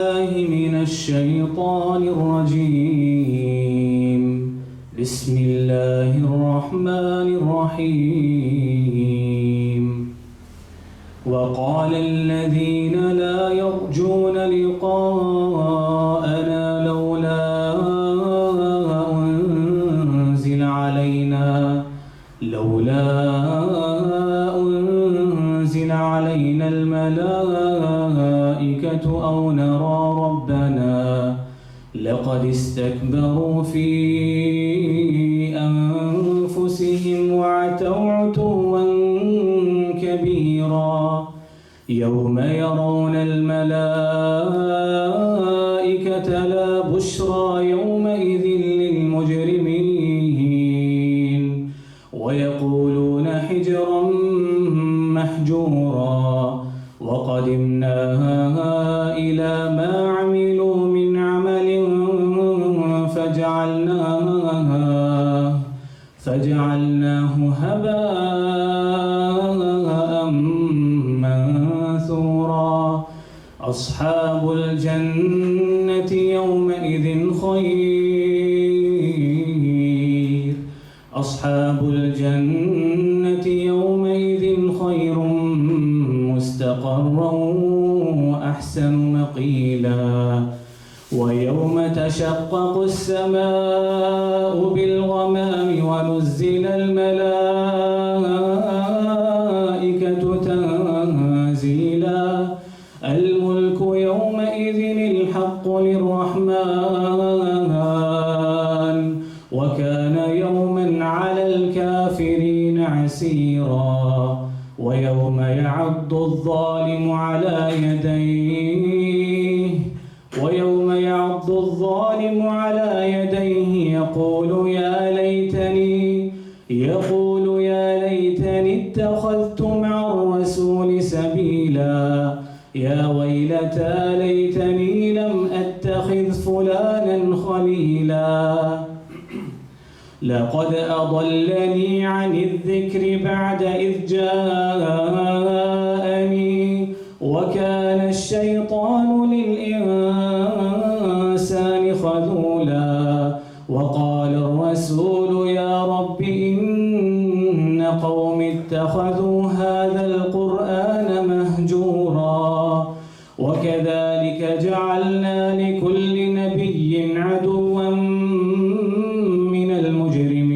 الله من الشيطان الرجيم. بسم الله الرحمن الرحيم. وقال الذين لا يرجون لقاءنا لولا أنزل علينا الملائكة أو نرى ربنا لقد استكبروا في أنفسهم وعتوا عتوا كبيرا. يوم يرون الملائكة لا بشرى يومئذ للمجرمين ويقولون حجرا محجورا. وقدمنا إلى ما عملوا من عمل فجعلناه هباء منثورا. أصحاب الجنة يومئذ خير مستقرا وأحسن مقيلا. ويوم تشقق السماء بالغمام ونزل الملائكة تنزيلا. الملك يومئذ الحق للرحمن وكان يوما على الكافرين عسيرا. ويوم يعض الظالم على يديه يقول يا ليتني اتخذت مع الرسول سبيلا. يا ويلتى ليتني لم أتخذ فلانا خليلا. لقد أضلني عن الذكر بعد إذ جاءني وكان الشيطان للإنسان خذولا. وقال الرسول يا رب إن قوم اتخذوا هذا القرآن مهجورا. وكذلك جعلنا لكل نبي عدوا من المجرمين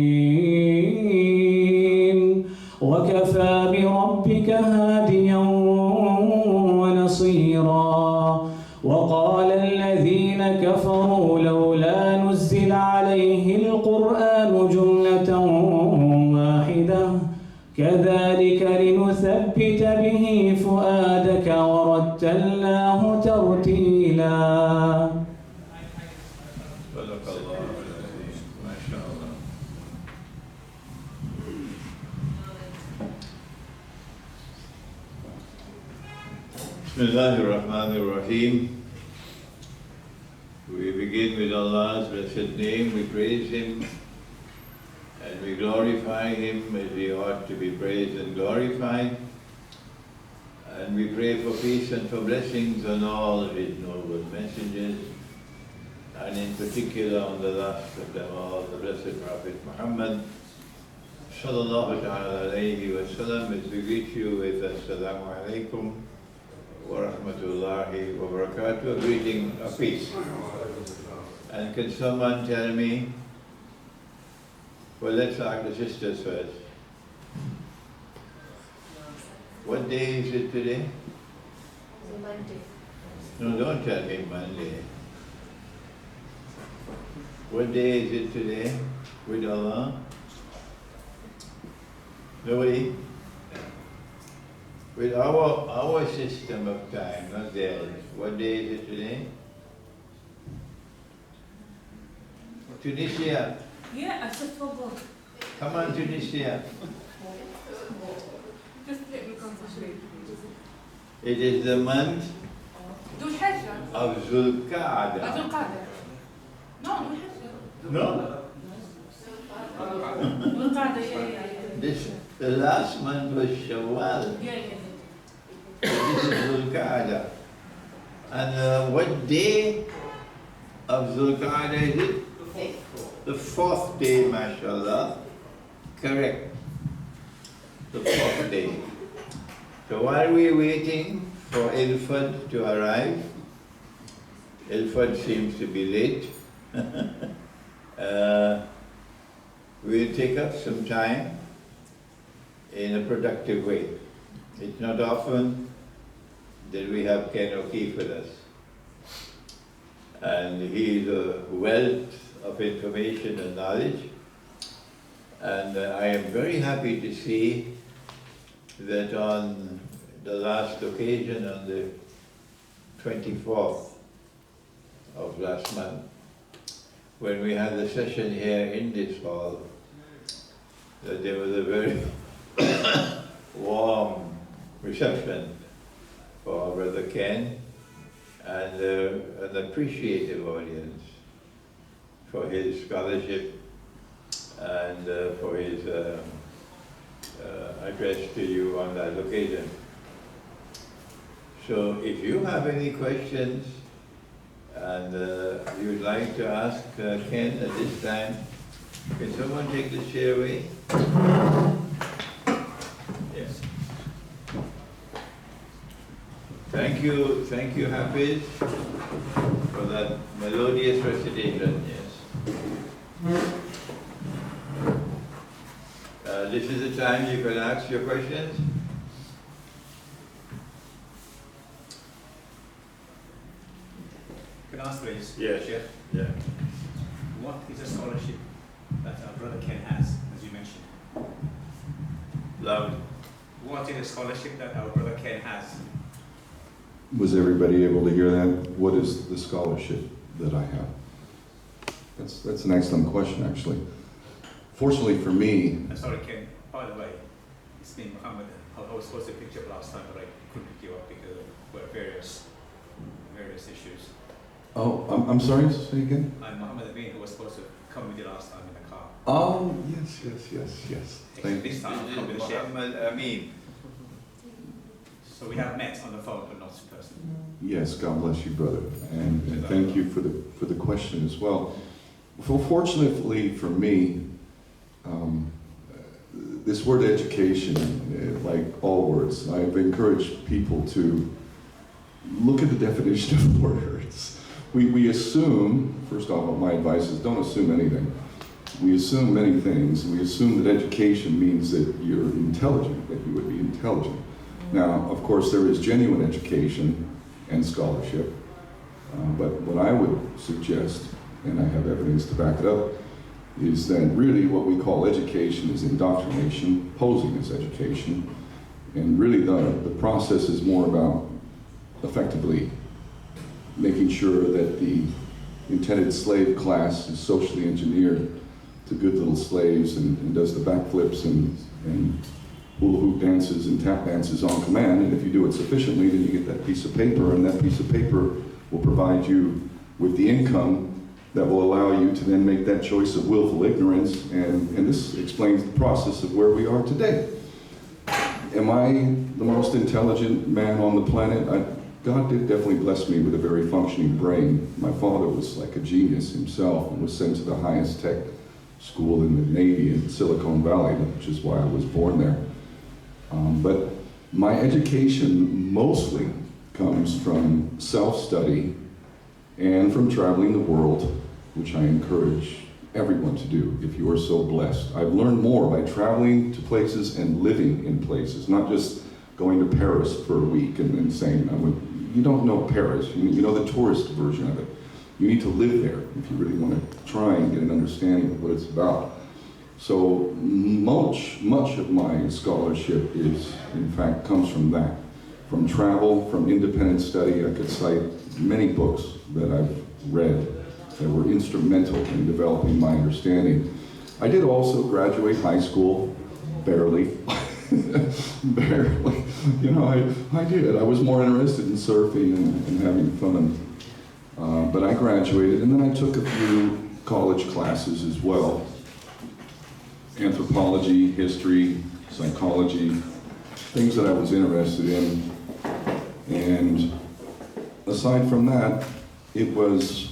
وكفى بربك هاديا ونصيرا. وقال الذين كفروا لولا نزل عليه القرآن جملة واحدة كذلك لنثبت به فؤادك ورتلناه ترتيلا. Bismillahirrahmanirrahim. We begin with Allah's blessed name. We praise Him and we glorify Him as He ought to be praised and glorified. And we pray for peace and for blessings on all His noble messengers, and in particular on the last of them all, the blessed Prophet Muhammad sallallahu alayhi wa sallam, as we greet you with Assalamu alaikum wa rahmatullahi wa barakatuh, a greeting of peace. And can someone tell me, well, let's ask the sisters first. What day is it today? Monday. No, don't tell me Monday. What day is it today with Allah? Nobody? With our system of time, not theirs. What day is it today? Tunisia. Yeah, I just forgot. Come on, Tunisia. Just let me concentrate. It is the month Dhul Hijjah. of Zulqa'dah. Dhul Qa'dah. No, Dhul Hijjah. No? Dhul Qa'dah, yeah. The last month was Shawwal. Yeah. This is Zulqa'dah. And what day of Zulqa'dah is it? The fourth day, mashallah. Correct. The fourth day. So while we're waiting for Ilford to arrive, Ilford seems to be late. We'll take up some time in a productive way. It's not often that we have Ken O'Keefe with us. And he is a wealth of information and knowledge. And I am very happy to see that on the last occasion, on the 24th of last month, when we had the session here in this hall, that there was a very warm reception for our brother Ken, and an appreciative audience for his scholarship and for his address to you on that occasion. So if you have any questions and you would like to ask Ken at this time, can someone take the chair away? Yes. Thank you, Hafiz, for that melodious recitation, yes. This is the time you can ask your questions. Can I ask please? Yes. Chef? Yeah. What is a scholarship that our brother Ken has, as you mentioned? Loud. What is a scholarship that our brother Ken has? Was everybody able to hear that? What is the scholarship that I have? That's an excellent question, actually. Fortunately for me, Sorry, Ken, by the way, it's me, Muhammad. I was supposed to pick you up last time, but I couldn't pick you up because of various issues. oh, I'm sorry, say again? I'm Muhammad Amin, who was supposed to come with you last time in the car. Oh, yes. Thank you. This time I'll come with the chef. Muhammad Amin. So we have met on the phone, but not in person. Yes, God bless you, brother. And thank you for the question as well. Well, fortunately for me, this word education, like all words, I've encouraged people to look at the definition of words. We assume, first off, my advice is don't assume anything. We assume many things. We assume that education means that you're intelligent, that you would be intelligent. Now, of course, there is genuine education and scholarship, but what I would suggest, and I have evidence to back it up, is that really what we call education is indoctrination, posing as education, and really the process is more about effectively making sure that the intended slave class is socially engineered to good little slaves and does the backflips and hula hoop dances and tap dances on command, and if you do it sufficiently, then you get that piece of paper, and that piece of paper will provide you with the income that will allow you to then make that choice of willful ignorance, and this explains the process of where we are today. Am I the most intelligent man on the planet? God did definitely bless me with a very functioning brain. My father was like a genius himself and was sent to the highest tech school in the Navy in Silicon Valley, which is why I was born there. But my education mostly comes from self-study and from traveling the world, which I encourage everyone to do if you are so blessed. I've learned more by traveling to places and living in places, not just going to Paris for a week and then saying, you don't know Paris, you know the tourist version of it. You need to live there if you really want to try and get an understanding of what it's about. So much of my scholarship in fact, comes from that. From travel, from independent study. I could cite many books that I've read that were instrumental in developing my understanding. I did also graduate high school, barely. Barely. You know, I did. I was more interested in surfing and having fun. But I graduated, and then I took a few college classes as well. Anthropology, history, psychology, things that I was interested in. And aside from that, it was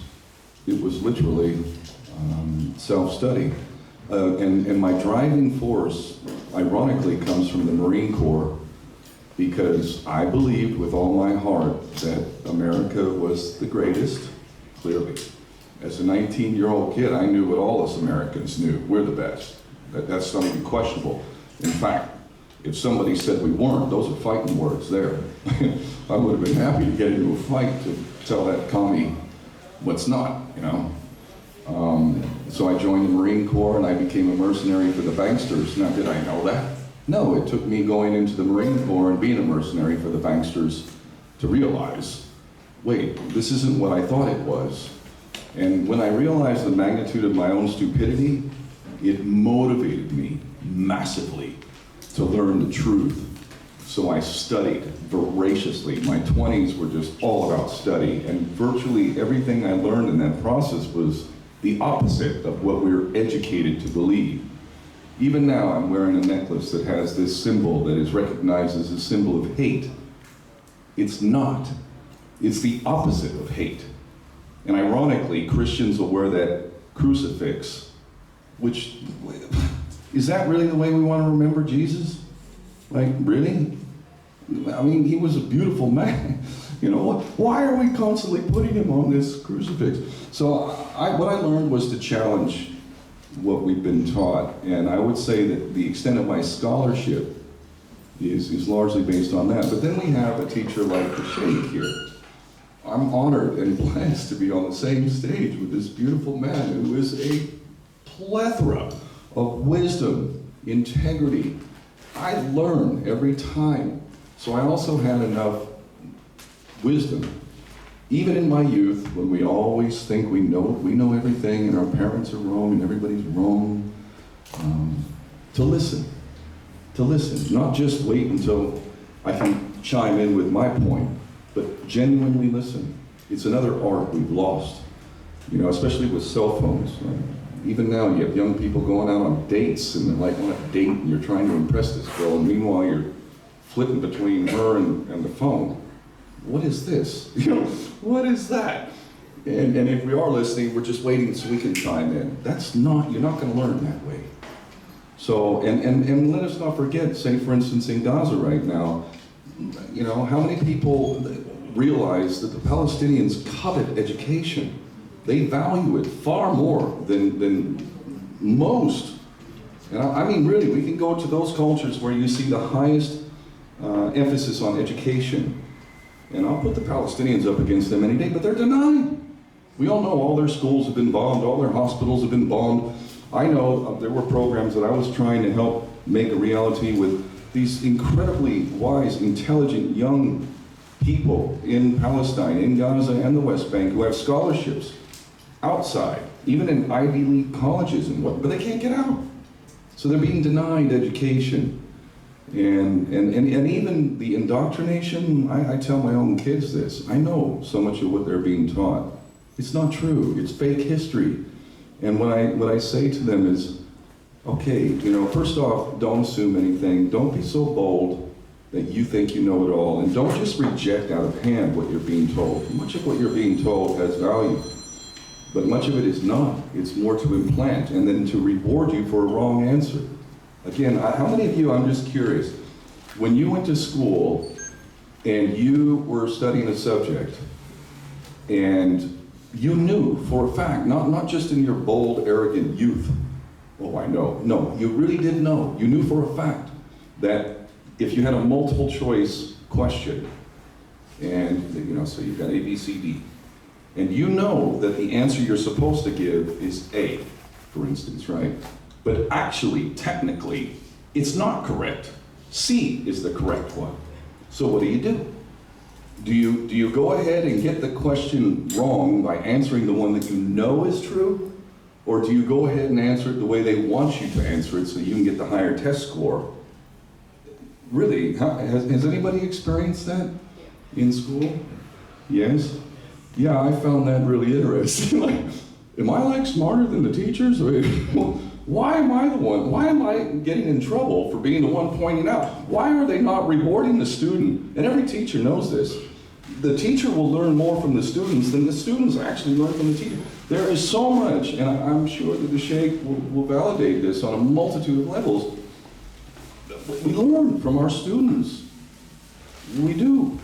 literally self-study. And my driving force, ironically, comes from the Marine Corps, because I believed with all my heart that America was the greatest, clearly. As a 19-year-old kid, I knew what all us Americans knew. We're the best. That's not even questionable. In fact, if somebody said we weren't, those are fighting words there. I would have been happy to get into a fight to tell that commie what's not, you know. So I joined the Marine Corps and I became a mercenary for the banksters. Now, did I know that? No, it took me going into the Marine Corps and being a mercenary for the banksters to realize, wait, this isn't what I thought it was. And when I realized the magnitude of my own stupidity, it motivated me massively to learn the truth. So I studied voraciously. My 20s were just all about study, and virtually everything I learned in that process was the opposite of what we're educated to believe. Even now, I'm wearing a necklace that has this symbol that is recognized as a symbol of hate. It's not. It's the opposite of hate. And ironically, Christians will wear that crucifix, which, is that really the way we want to remember Jesus? Like, really? I mean, he was a beautiful man. You know, why are we constantly putting him on this crucifix? So what I learned was to challenge what we've been taught. And I would say that the extent of my scholarship is largely based on that. But then we have a teacher like the Sheikh here. I'm honored and blessed to be on the same stage with this beautiful man who is a plethora of wisdom, integrity. I learn every time. So I also had enough wisdom, even in my youth, when we always think we know everything and our parents are wrong and everybody's wrong, to listen, not just wait until I can chime in with my point, but genuinely listen. It's another art we've lost, you know, especially with cell phones. Even now, you have young people going out on dates, and they're like on a date, and you're trying to impress this girl, and meanwhile you're flipping between her and the phone. What is this? You know, what is that? And if we are listening, we're just waiting so we can chime in. You're not going to learn that way. So, and let us not forget, say for instance in Gaza right now, you know, how many people realize that the Palestinians covet education? They value it far more than most. And I mean, really, we can go to those cultures where you see the highest emphasis on education. And I'll put the Palestinians up against them any day, but they're denied. We all know all their schools have been bombed, all their hospitals have been bombed. I know there were programs that I was trying to help make a reality with these incredibly wise, intelligent young people in Palestine, in Gaza and the West Bank who have scholarships outside, even in Ivy League colleges and what, but they can't get out. So they're being denied education. And even the indoctrination, I tell my own kids this. I know so much of what they're being taught. It's not true. It's fake history. And what I say to them is, okay, you know, first off, don't assume anything. Don't be so bold that you think you know it all. And don't just reject out of hand what you're being told. Much of what you're being told has value, but much of it is not. It's more to implant and then to reward you for a wrong answer. Again, how many of you, I'm just curious, when you went to school and you were studying a subject and you knew for a fact, not just in your bold, arrogant youth, oh, I know. No, you really did know. You knew for a fact that if you had a multiple choice question, and you know, so you've got A, B, C, D, and you know that the answer you're supposed to give is A, for instance, right? But actually, technically, it's not correct. C is the correct one. So what do? Do you go ahead and get the question wrong by answering the one that you know is true? Or do you go ahead and answer it the way they want you to answer it so you can get the higher test score? Really, has anybody experienced that in school? Yes? Yeah, I found that really interesting. Like, am I like smarter than the teachers? Why am I the one? Why am I getting in trouble for being the one pointing out? Why are they not rewarding the student? And every teacher knows this. the teacher will learn more from the students than the students actually learn from the teacher. There is so much, and I'm sure that the Sheikh will validate this on a multitude of levels. We learn from our students. We do.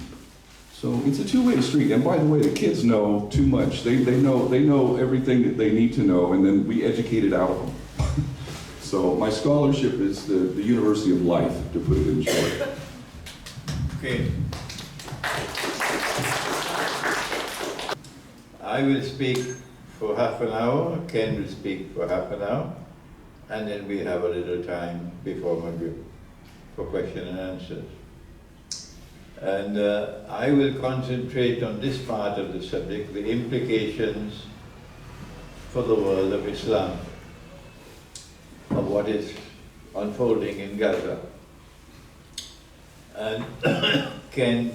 So it's a two-way street. And by the way, the kids know too much. They know everything that they need to know, and then we educate it out of them. So my scholarship is the University of Life, to put it in short. Okay. I will speak for half an hour, Ken will speak for half an hour, and then we have a little time before Maghrib for question and answers. And I will concentrate on this part of the subject, the implications for the world of Islam, of what is unfolding in Gaza. And Ken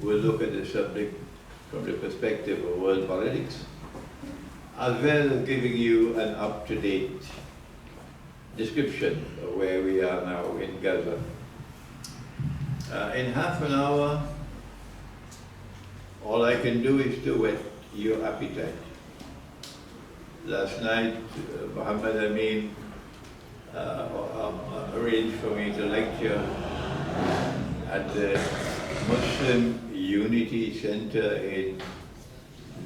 will look at the subject from the perspective of world politics, as well as giving you an up-to-date description of where we are now in Gaza. In half an hour, all I can do is to whet your appetite. Last night, Muhammad Amin arranged for me to lecture at the Muslim Unity Center in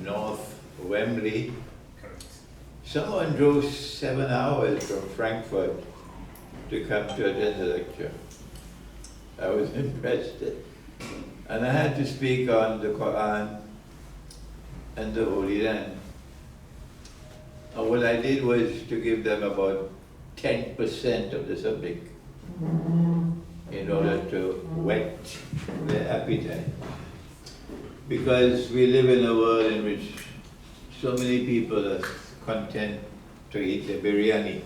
North Wembley. Someone drove 7 hours from Frankfurt to come to attend the lecture. I was impressed. And I had to speak on the Quran and the Holy Land. And what I did was to give them about 10% of the subject in order to whet their appetite. Because we live in a world in which so many people are content to eat the biryani,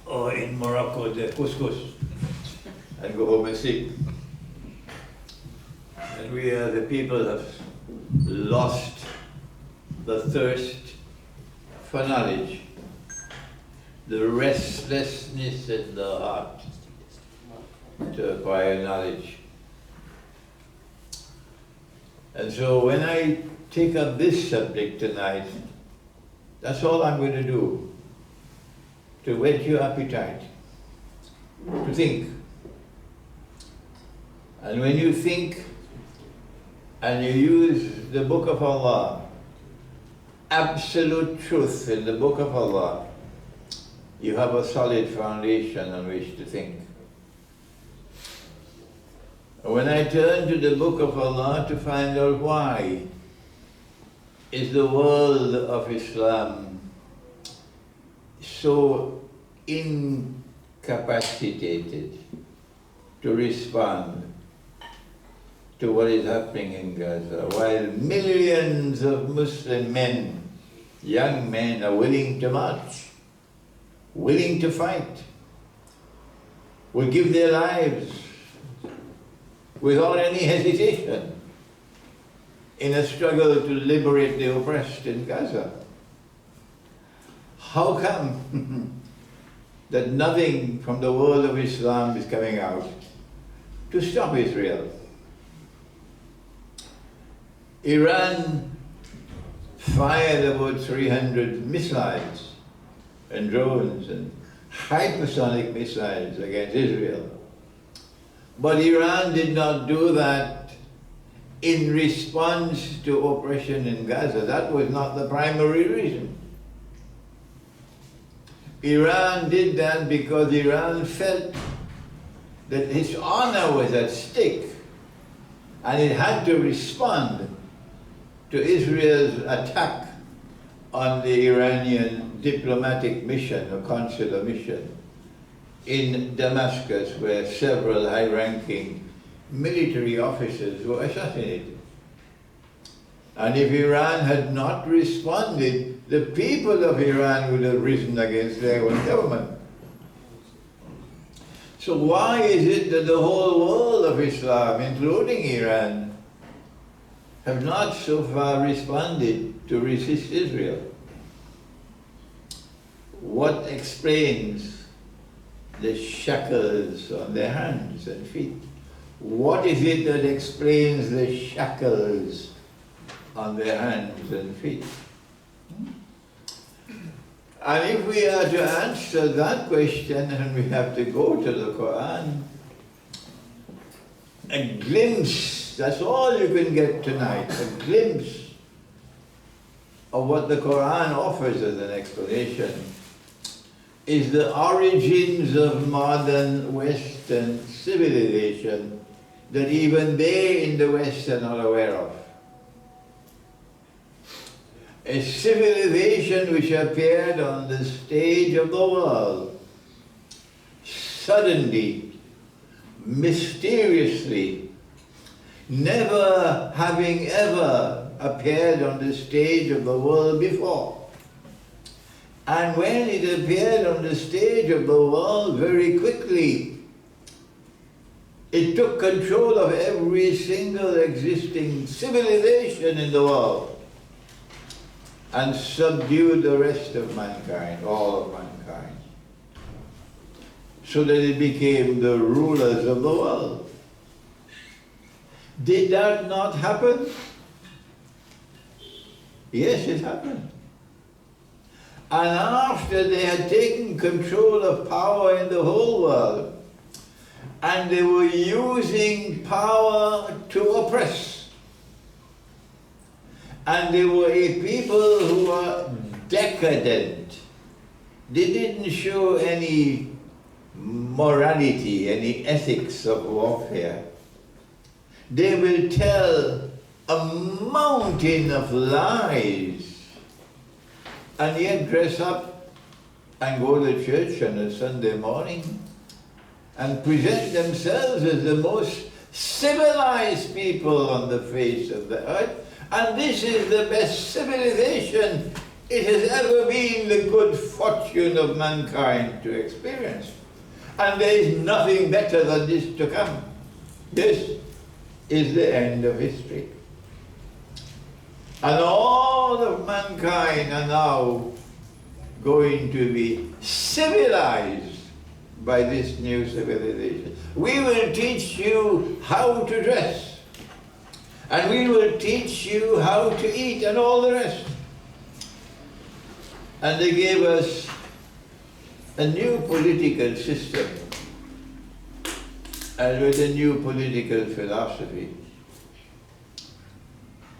or in Morocco the couscous, and go home and sleep. And we are the people that have lost the thirst for knowledge, the restlessness in the heart to acquire knowledge. And so when I take up this subject tonight, that's all I'm going to do, to whet your appetite, to think. And when you think and you use the Book of Allah, absolute truth in the Book of Allah, you have a solid foundation on which to think. When I turn to the Book of Allah to find out why is the world of Islam so incapacitated to respond to what is happening in Gaza, while millions of Muslim men, young men, are willing to march, willing to fight, will give their lives without any hesitation in a struggle to liberate the oppressed in Gaza. How come that nothing from the world of Islam is coming out to stop Israel? Iran fired about 300 missiles and drones and hypersonic missiles against Israel. But Iran did not do that in response to oppression in Gaza. That was not the primary reason. Iran did that because Iran felt that its honor was at stake and it had to respond to Israel's attack on the Iranian diplomatic mission or consular mission in Damascus, where several high-ranking military officers were assassinated. And if Iran had not responded, the people of Iran would have risen against their own government. So why is it that the whole world of Islam, including Iran, have not so far responded to resist Israel? What explains the shackles on their hands and feet? What is it that explains the shackles on their hands and feet? And if we are to answer that question, and we have to go to the Quran, a glimpse, that's all you can get tonight, a glimpse of what the Quran offers as an explanation is the origins of modern Western civilization that even they in the West are not aware of. A civilization which appeared on the stage of the world, suddenly, mysteriously, never having ever appeared on the stage of the world before. And when it appeared on the stage of the world, very quickly, it took control of every single existing civilization in the world and subdued the rest of mankind, all of mankind, so that it became the rulers of the world. Did that not happen? Yes, it happened. And after they had taken control of power in the whole world, and they were using power to oppress, and they were a people who were decadent. They didn't show any morality, any ethics of warfare. They will tell a mountain of lies and yet dress up and go to church on a Sunday morning and present themselves as the most civilized people on the face of the earth. And this is the best civilization it has ever been the good fortune of mankind to experience. And there is nothing better than this to come. This is the end of history. And all of mankind are now going to be civilized by this new civilization. We will teach you how to dress, and we will teach you how to eat and all the rest. And they gave us a new political system and with a new political philosophy.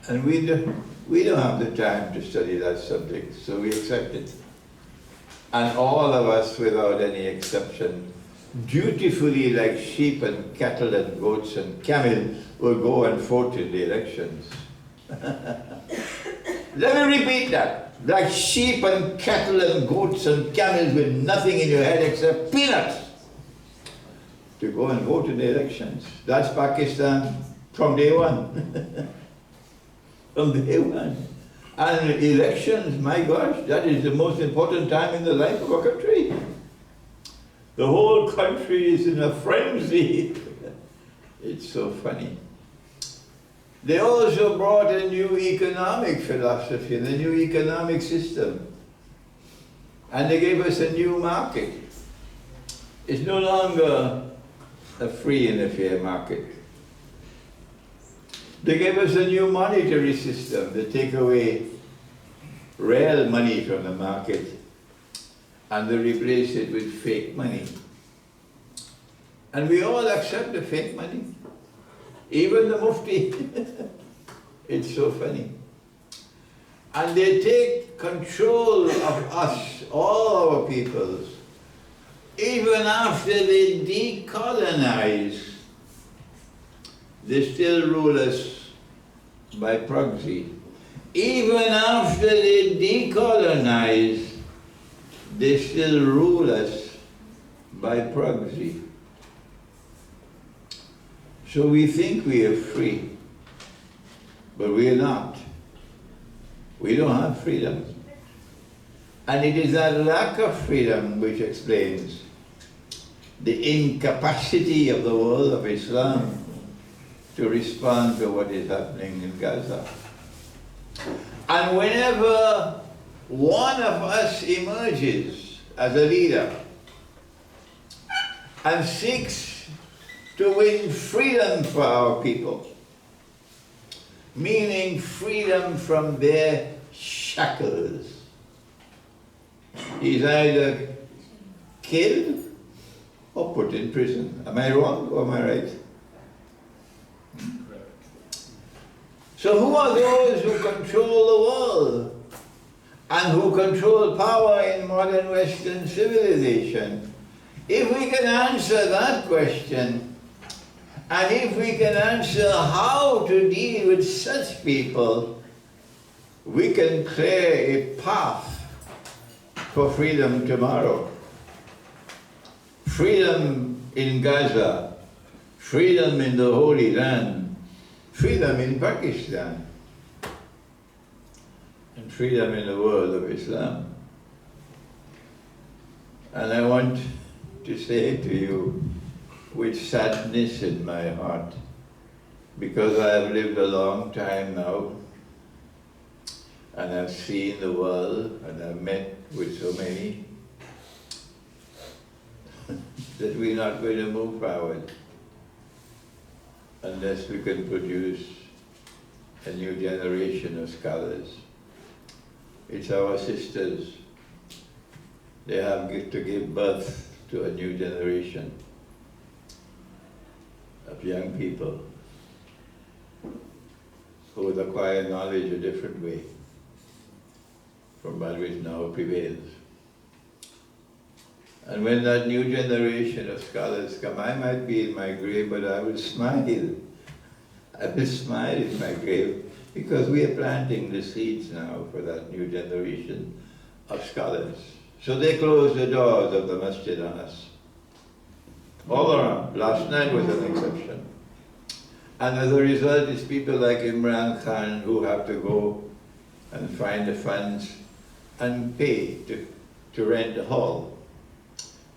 And we don't have the time to study that subject, so we accept it. And all of us, without any exception, dutifully like sheep and cattle and goats and camels, will go and vote in the elections. Let me repeat that. Like sheep and cattle and goats and camels with nothing in your head except peanuts, to go and vote in the elections. That's Pakistan from day one. From day one. And elections, my gosh, that is the most important time in the life of a country. The whole country is in a frenzy. It's so funny. They also brought a new economic philosophy, the new economic system. And they gave us a new market. It's no longer a free and a fair market. They gave us a new monetary system. They take away real money from the market and they replace it with fake money. And we all accept the fake money. Even the Mufti. It's so funny. And they take control of us, all our peoples. Even after they decolonize, they still rule us by proxy. Even after they decolonize, they still rule us by proxy. So we think we are free, but we are not. We don't have freedom. And it is that lack of freedom which explains the incapacity of the world of Islam to respond to what is happening in Gaza. And whenever one of us emerges as a leader and seeks to win freedom for our people, meaning freedom from their shackles. He's either killed or put in prison. Am I wrong or am I right? So who are those who control the world and who control power in modern Western civilization? If we can answer that question, and if we can answer how to deal with such people, we can clear a path for freedom tomorrow. Freedom in Gaza, freedom in the Holy Land, freedom in Pakistan, and freedom in the world of Islam. And I want to say to you, with sadness in my heart, because I have lived a long time now, and I've seen the world, and I've met with so many, that we're not going to move forward unless we can produce a new generation of scholars. It's our sisters. They have to give birth to a new generation of young people who would acquire knowledge a different way from what which now prevails. And when that new generation of scholars come, I might be in my grave, but I will smile. I will smile in my grave, because we are planting the seeds now for that new generation of scholars. So they closed the doors of the masjid on us. All around. Last night was an exception. And as a result, it's people like Imran Khan who have to go and find the funds and pay to rent a hall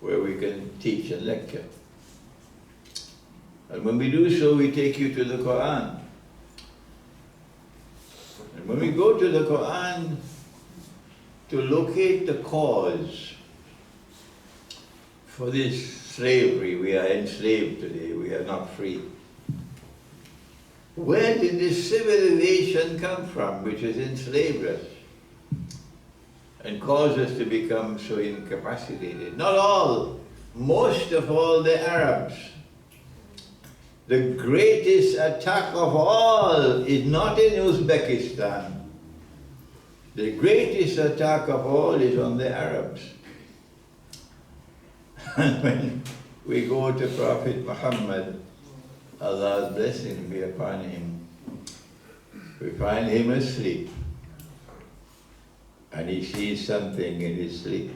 where we can teach and lecture. And when we do so, we take you to the Quran. And when we go to the Quran to locate the cause for this slavery, we are enslaved today, we are not free. Where did this civilization come from which has enslaved us and caused us to become so incapacitated? Not all, most of all the Arabs. The greatest attack of all is not in Uzbekistan. The greatest attack of all is on the Arabs. And when we go to Prophet Muhammad, Allah's blessing be upon him, we find him asleep. And he sees something in his sleep.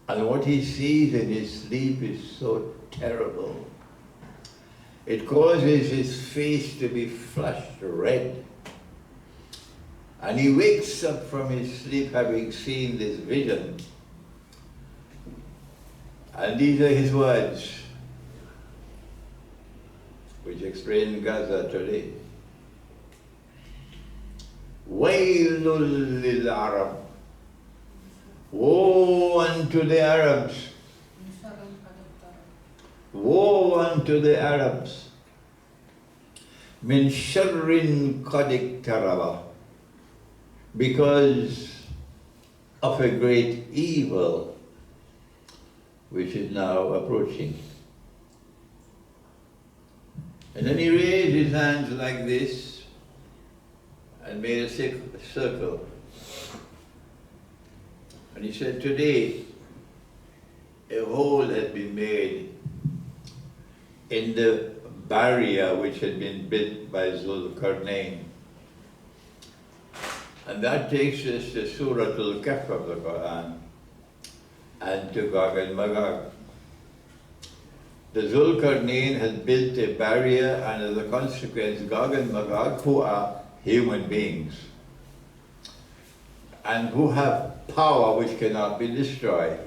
And what he sees in his sleep is so terrible. It causes his face to be flushed red. And he wakes up from his sleep having seen this vision. And these are his words, which explain Gaza today. Wailul lil Arab. Woe unto the Arabs. Woe unto the Arabs. Min sharrin qad iktaraba. Because of a great evil which is now approaching. And then he raised his hands like this and made a circle. And he said, today a hole had been made in the barrier which had been built by Zulkarnain. And that takes us to Surah Al-Kahf of the Quran and to Gog and Magog. The Zulkarnain has built a barrier, and as a consequence, Gog and Magog, who are human beings and who have power which cannot be destroyed,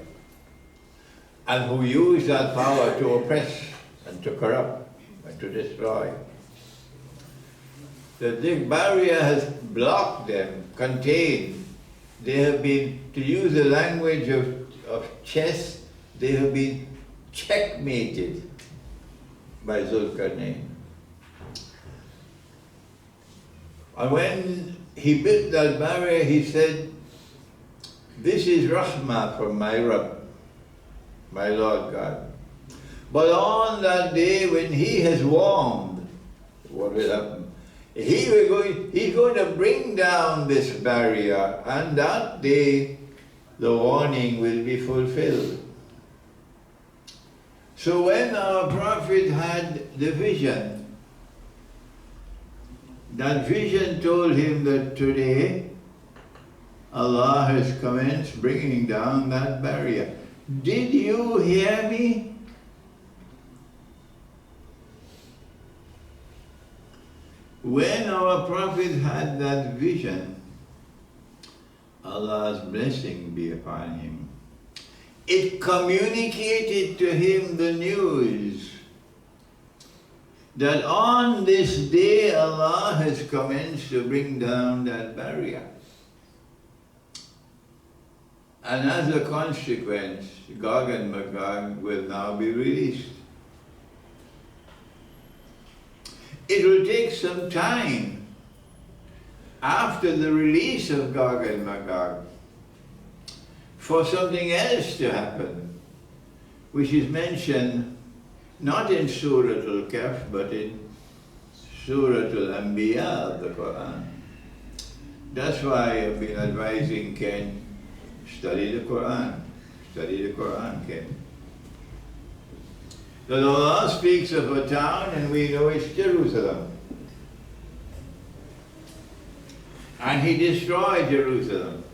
and who use that power to oppress and to corrupt and to destroy. The barrier has blocked them, contained. They have been, to use the language of chess, they have been checkmated. by Zulkarnain. And when he built that barrier, he said, "This is rahmah from my Rabb, my Lord God. But on that day when he has warmed, what will happen? He's going to bring down this barrier, and that day the warning will be fulfilled." So when our Prophet had the vision, that vision told him that today Allah has commenced bringing down that barrier. Did you hear me? When our Prophet had that vision, Allah's blessing be upon him, it communicated to him the news that on this day Allah has commenced to bring down that barrier. And as a consequence, Gog and Magog will now be released. It will take some time after the release of Gog and Magog for something else to happen, which is mentioned not in Surah Al-Kahf, but in Surah Al-Anbiya of the Quran. That's why I've been advising Ken, study the Quran. Study the Quran, Ken. That Allah speaks of a town and we know it's Jerusalem. And He destroyed Jerusalem.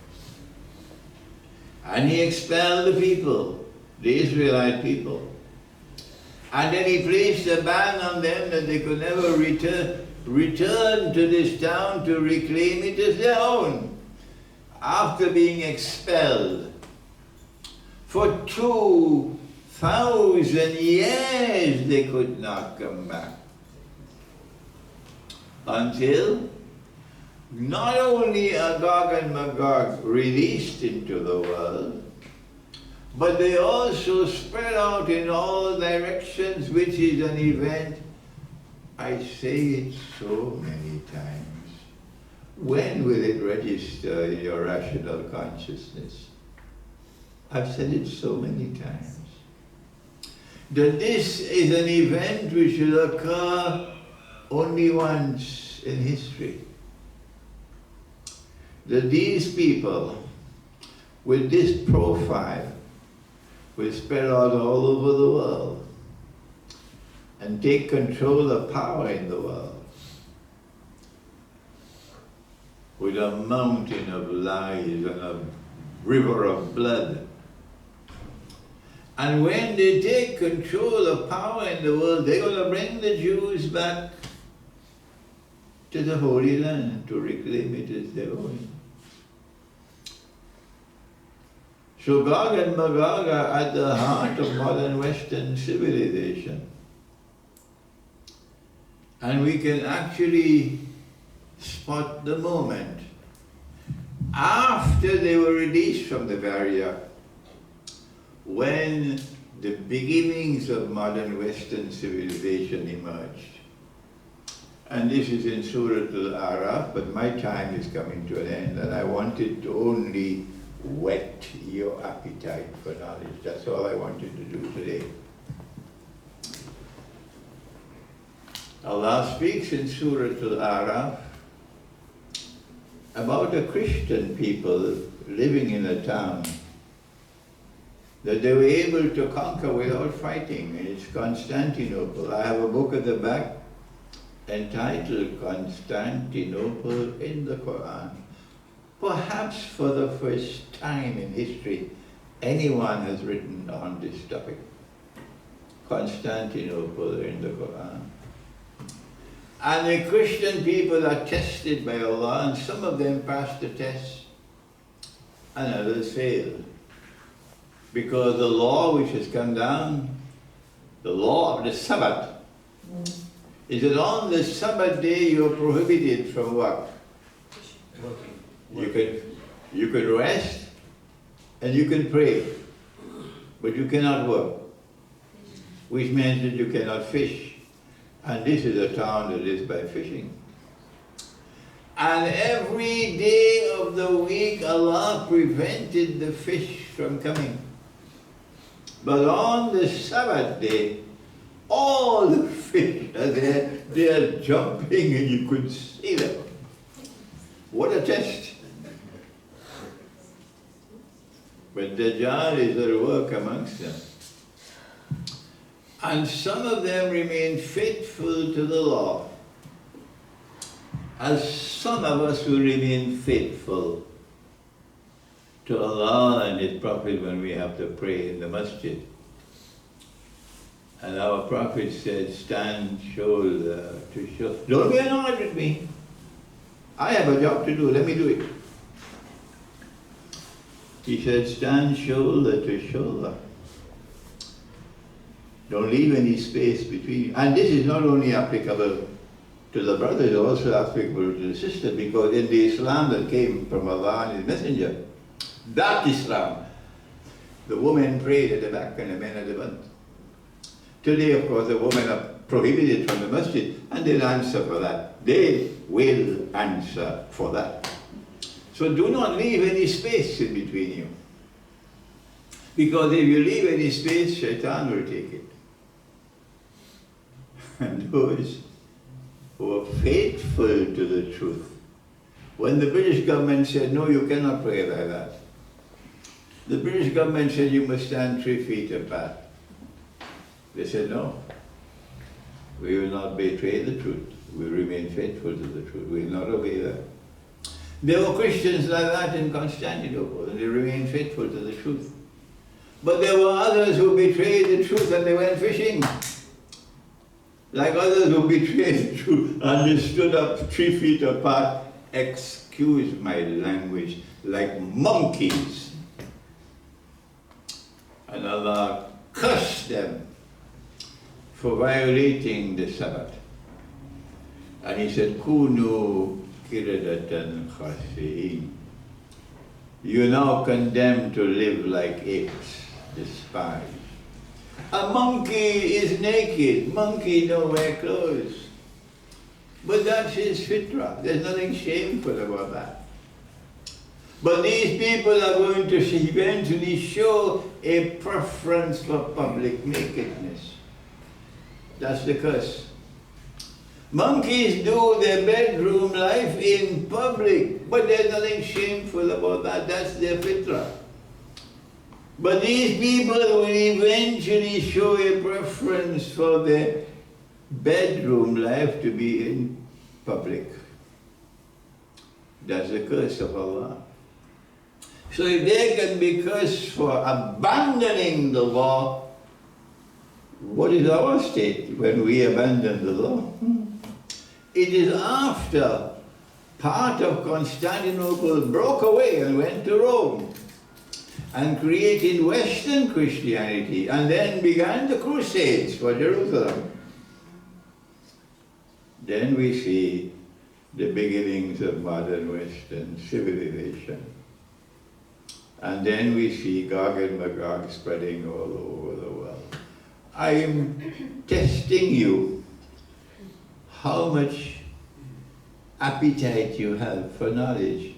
And He expelled the people, the Israelite people. And then He placed a ban on them that they could never return to this town to reclaim it as their own. After being expelled for 2,000 years, they could not come back. Until not only are Gog and Magog released into the world, but they also spread out in all directions, which is an event. I say it so many times. When will it register in your rational consciousness? I've said it so many times. That this is an event which will occur only once in history. That these people, with this profile, will spread out all over the world and take control of power in the world with a mountain of lies and a river of blood. And when they take control of power in the world, they're going to bring the Jews back to the Holy Land to reclaim it as their own. So Gog and Magog are at the heart of modern Western civilization. And we can actually spot the moment after they were released from the barrier, when the beginnings of modern Western civilization emerged. And this is in Surah Al-Araf, but my time is coming to an end, and I wanted to only whet your appetite for knowledge. That's all I wanted to do today. Allah speaks in Surah Al-Araf about a Christian people living in a town that they were able to conquer without fighting, and it's Constantinople. I have a book at the back entitled Constantinople in the Quran. Perhaps for the first time in history, anyone has written on this topic. Constantinople in the Quran. And the Christian people are tested by Allah, and some of them pass the test, and others fail. Because the law which has come down, the law of the Sabbath, is that on the Sabbath day you are prohibited from what? You can rest and you can pray, but you cannot work, which means that you cannot fish. And this is a town that lives by fishing. And every day of the week Allah prevented the fish from coming. But on the Sabbath day, all the fish are there, they are jumping and you could see them. What a test. But Dajjal is at work amongst them. And some of them remain faithful to the law, as some of us will remain faithful to Allah and His Prophet when we have to pray in the masjid. And our Prophet said, stand shoulder to shoulder. Don't be annoyed with me. I have a job to do, let me do it. He said, stand shoulder to shoulder. Don't leave any space between you. And this is not only applicable to the brothers, it's also applicable to the sisters, because in the Islam that came from Allah and His Messenger, that Islam, the women prayed at the back and the men at the front. Today, of course, the women are prohibited from the masjid, and they'll answer for that. They will answer for that. So do not leave any space in between you. Because if you leave any space, Shaitan will take it. And those who are faithful to the truth. When the British government said, no, you cannot pray like that, the British government said you must stand 3 feet apart. They said, no, we will not betray the truth. We will remain faithful to the truth. We will not obey that. There were Christians like that in Constantinople, and they remained faithful to the truth. But there were others who betrayed the truth and they went fishing. Like others who betrayed the truth and they stood up 3 feet apart, excuse my language, like monkeys. And Allah cursed them for violating the Sabbath. And He said, Kunu kiradatan khasi'in. You're now condemned to live like apes, despised. A monkey is naked. Monkey don't wear clothes. But that's his fitrah. There's nothing shameful about that. But these people are going to eventually show a preference for public nakedness. That's the curse. Monkeys do their bedroom life in public, but there's nothing shameful about that. That's their fitrah. But these people will eventually show a preference for their bedroom life to be in public. That's the curse of Allah. So if they can be cursed for abandoning the law, what is our state when we abandon the law? It is after part of Constantinople broke away and went to Rome and created Western Christianity, and then began the Crusades for Jerusalem. Then we see the beginnings of modern Western civilization. And then we see Gog and Magog spreading all over the world. I am testing you how much appetite you have for knowledge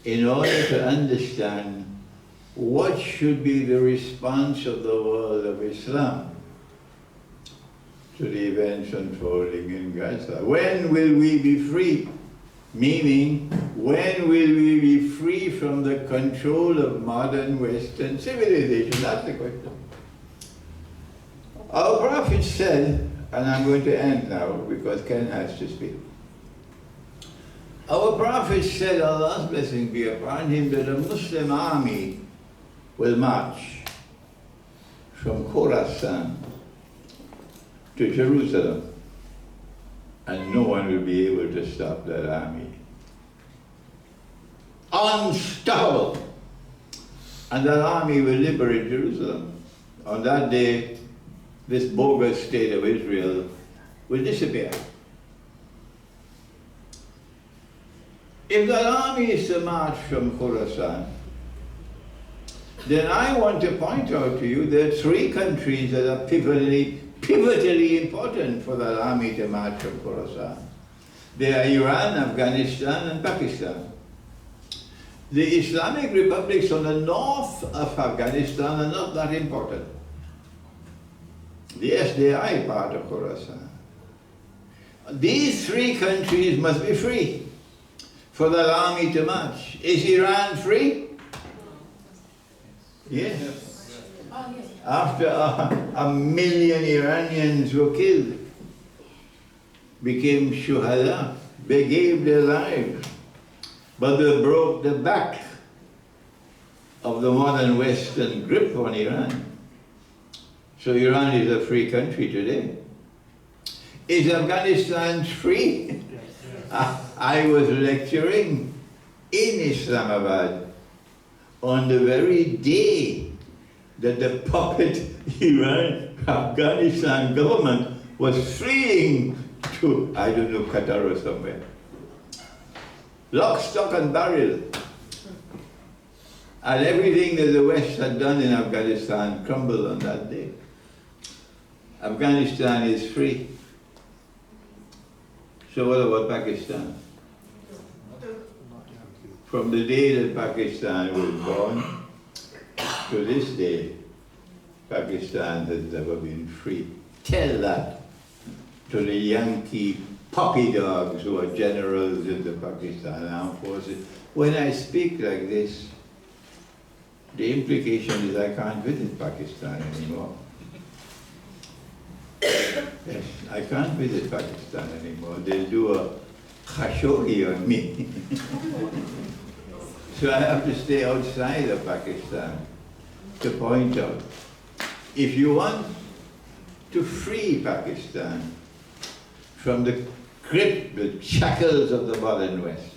in order to understand what should be the response of the world of Islam to the events unfolding in Gaza. When will we be free? Meaning, when will we be free from the control of modern Western civilization? That's the question. Our Prophet said, and I'm going to end now because Ken has to speak. Our Prophet said, Allah's blessing be upon him, that a Muslim army will march from Khorasan to Jerusalem, and no one will be able to stop that army. Unstoppable! And that army will liberate Jerusalem. On that day, this bogus state of Israel will disappear. If that army is to march from Khorasan, then I want to point out to you there are 3 countries that are pivotally important for the army to march from Khorasan. They are Iran, Afghanistan, and Pakistan. The Islamic republics on the north of Afghanistan are not that important. Yes, they are a part of Khorasan. These three countries must be free for the army to march. Is Iran free? Yes. Oh, yes. After a million Iranians were killed, became shuhada, they gave their lives, but they broke the back of the modern Western grip on Iran. So Iran is a free country today. Is Afghanistan free? I was lecturing in Islamabad on the very day that the puppet Iran Afghanistan government was fleeing to, I don't know, Qatar or somewhere. Lock, stock and barrel. And everything that the West had done in Afghanistan crumbled on that day. Afghanistan is free. So what about Pakistan? From the day that Pakistan was born to this day, Pakistan has never been free. Tell that to the Yankee puppy dogs who are generals in the Pakistan Armed Forces. When I speak like this, the implication is I can't visit Pakistan anymore. Yes, I can't visit Pakistan anymore. They'll do a khashoggi on me. So I have to stay outside of Pakistan to point out, if you want to free Pakistan from the grip, the shackles of the modern West,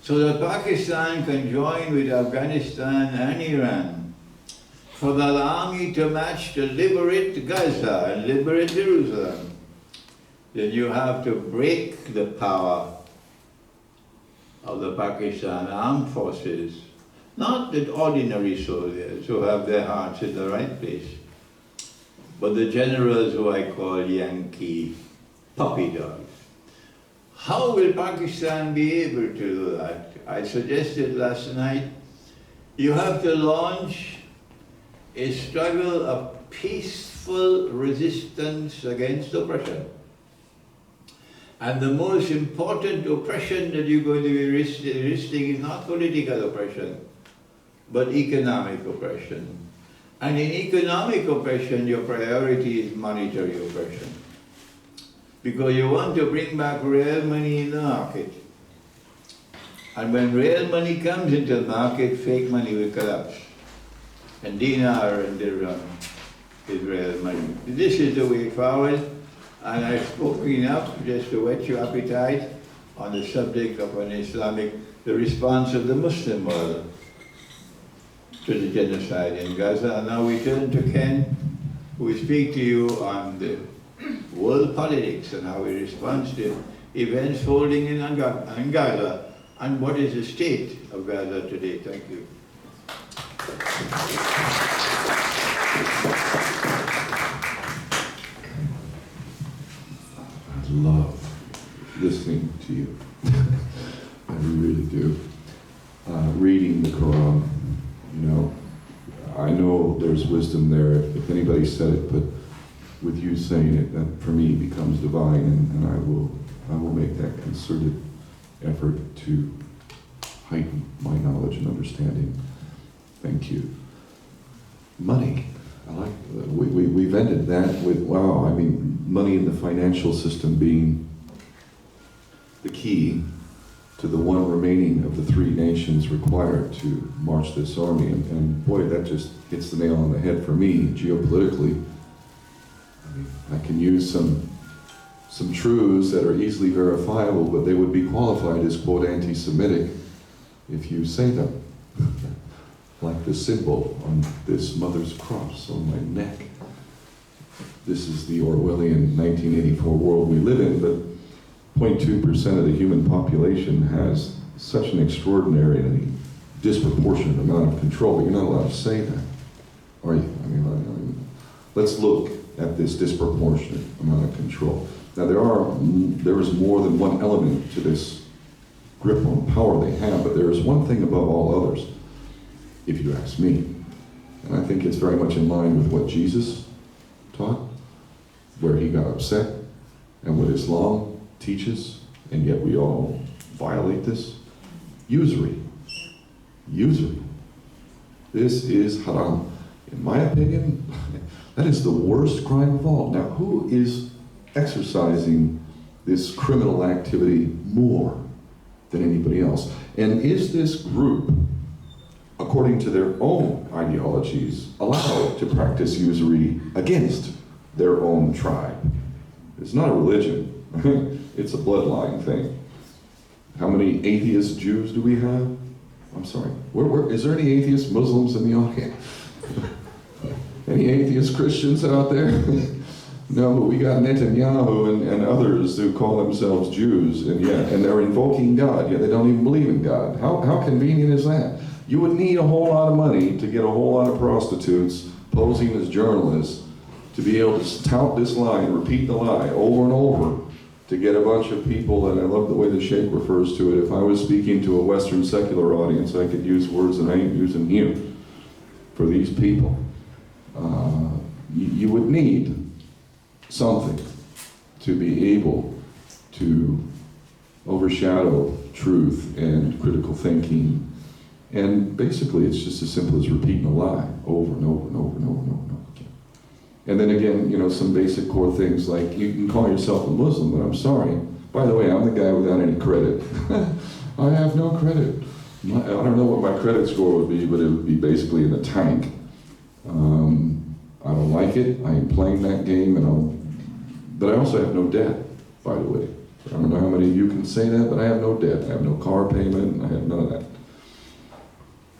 so that Pakistan can join with Afghanistan and Iran for the army to march to liberate Gaza and liberate Jerusalem, then you have to break the power of the Pakistan Armed Forces, not the ordinary soldiers who have their hearts in the right place, but the generals who I call Yankee puppy dogs. How will Pakistan be able to do that? I suggested last night, you have to launch a struggle of peaceful resistance against oppression. And the most important oppression that you're going to be resisting is not political oppression, but economic oppression. And in economic oppression, your priority is monetary oppression. Because you want to bring back real money in the market. And when real money comes into the market, fake money will collapse. And dinar and dirham is real money. This is the way forward. And I've spoken enough just to whet your appetite on the subject of the response of the Muslim world to the genocide in Gaza. And now we turn to Ken, who will speak to you on the world politics and how we respond to events holding in Gaza and what is the state of Gaza today. Thank you. I love listening to you. I really do. Reading the Quran, you know, I know there's wisdom there if anybody said it, but with you saying it, that for me becomes divine, and I will make that concerted effort to heighten my knowledge and understanding. Thank you. Money. I like we've ended that with, wow, I mean, money in the financial system being the key to the one remaining of the three nations required to march this army. And boy, that just hits the nail on the head for me, geopolitically. I mean, I can use some truths that are easily verifiable, but they would be qualified as, quote, anti-Semitic if you say them. Like the symbol on this mother's cross on my neck. This is the Orwellian 1984 world we live in, but 0.2% of the human population has such an extraordinarily disproportionate amount of control. You're not allowed to say that, are you? I mean, let's look at this disproportionate amount of control. Now there is more than one element to this grip on power they have, but there is one thing above all others, if you ask me, and I think it's very much in line with what Jesus taught, where he got upset, and what Islam teaches, and yet we all violate this. Usury. Usury. This is haram. In my opinion, that is the worst crime of all. Now, who is exercising this criminal activity more than anybody else? And is this group, according to their own ideologies, allowed to practice usury against their own tribe? It's not a religion. It's a bloodline thing. How many atheist Jews do we have? I'm sorry. Is there any atheist Muslims in the audience? Any atheist Christians out there? No, but we got Netanyahu and others who call themselves Jews, and they're invoking God, yet they don't even believe in God. How convenient is that? You would need a whole lot of money to get a whole lot of prostitutes posing as journalists to be able to tout this lie and repeat the lie over and over to get a bunch of people, and I love the way the Sheikh refers to it. If I was speaking to a Western secular audience, I could use words that I ain't using here for these people. You would need something to be able to overshadow truth and critical thinking. And basically, it's just as simple as repeating a lie over and over and over and over and over and over again. And then again, some basic core things like you can call yourself a Muslim, but I'm sorry. By the way, I'm the guy without any credit. I have no credit. I don't know what my credit score would be, but it would be basically in the tank. I don't like it. I ain't playing that game, but I also have no debt, by the way. I don't know how many of you can say that, but I have no debt. I have no car payment. I have none of that.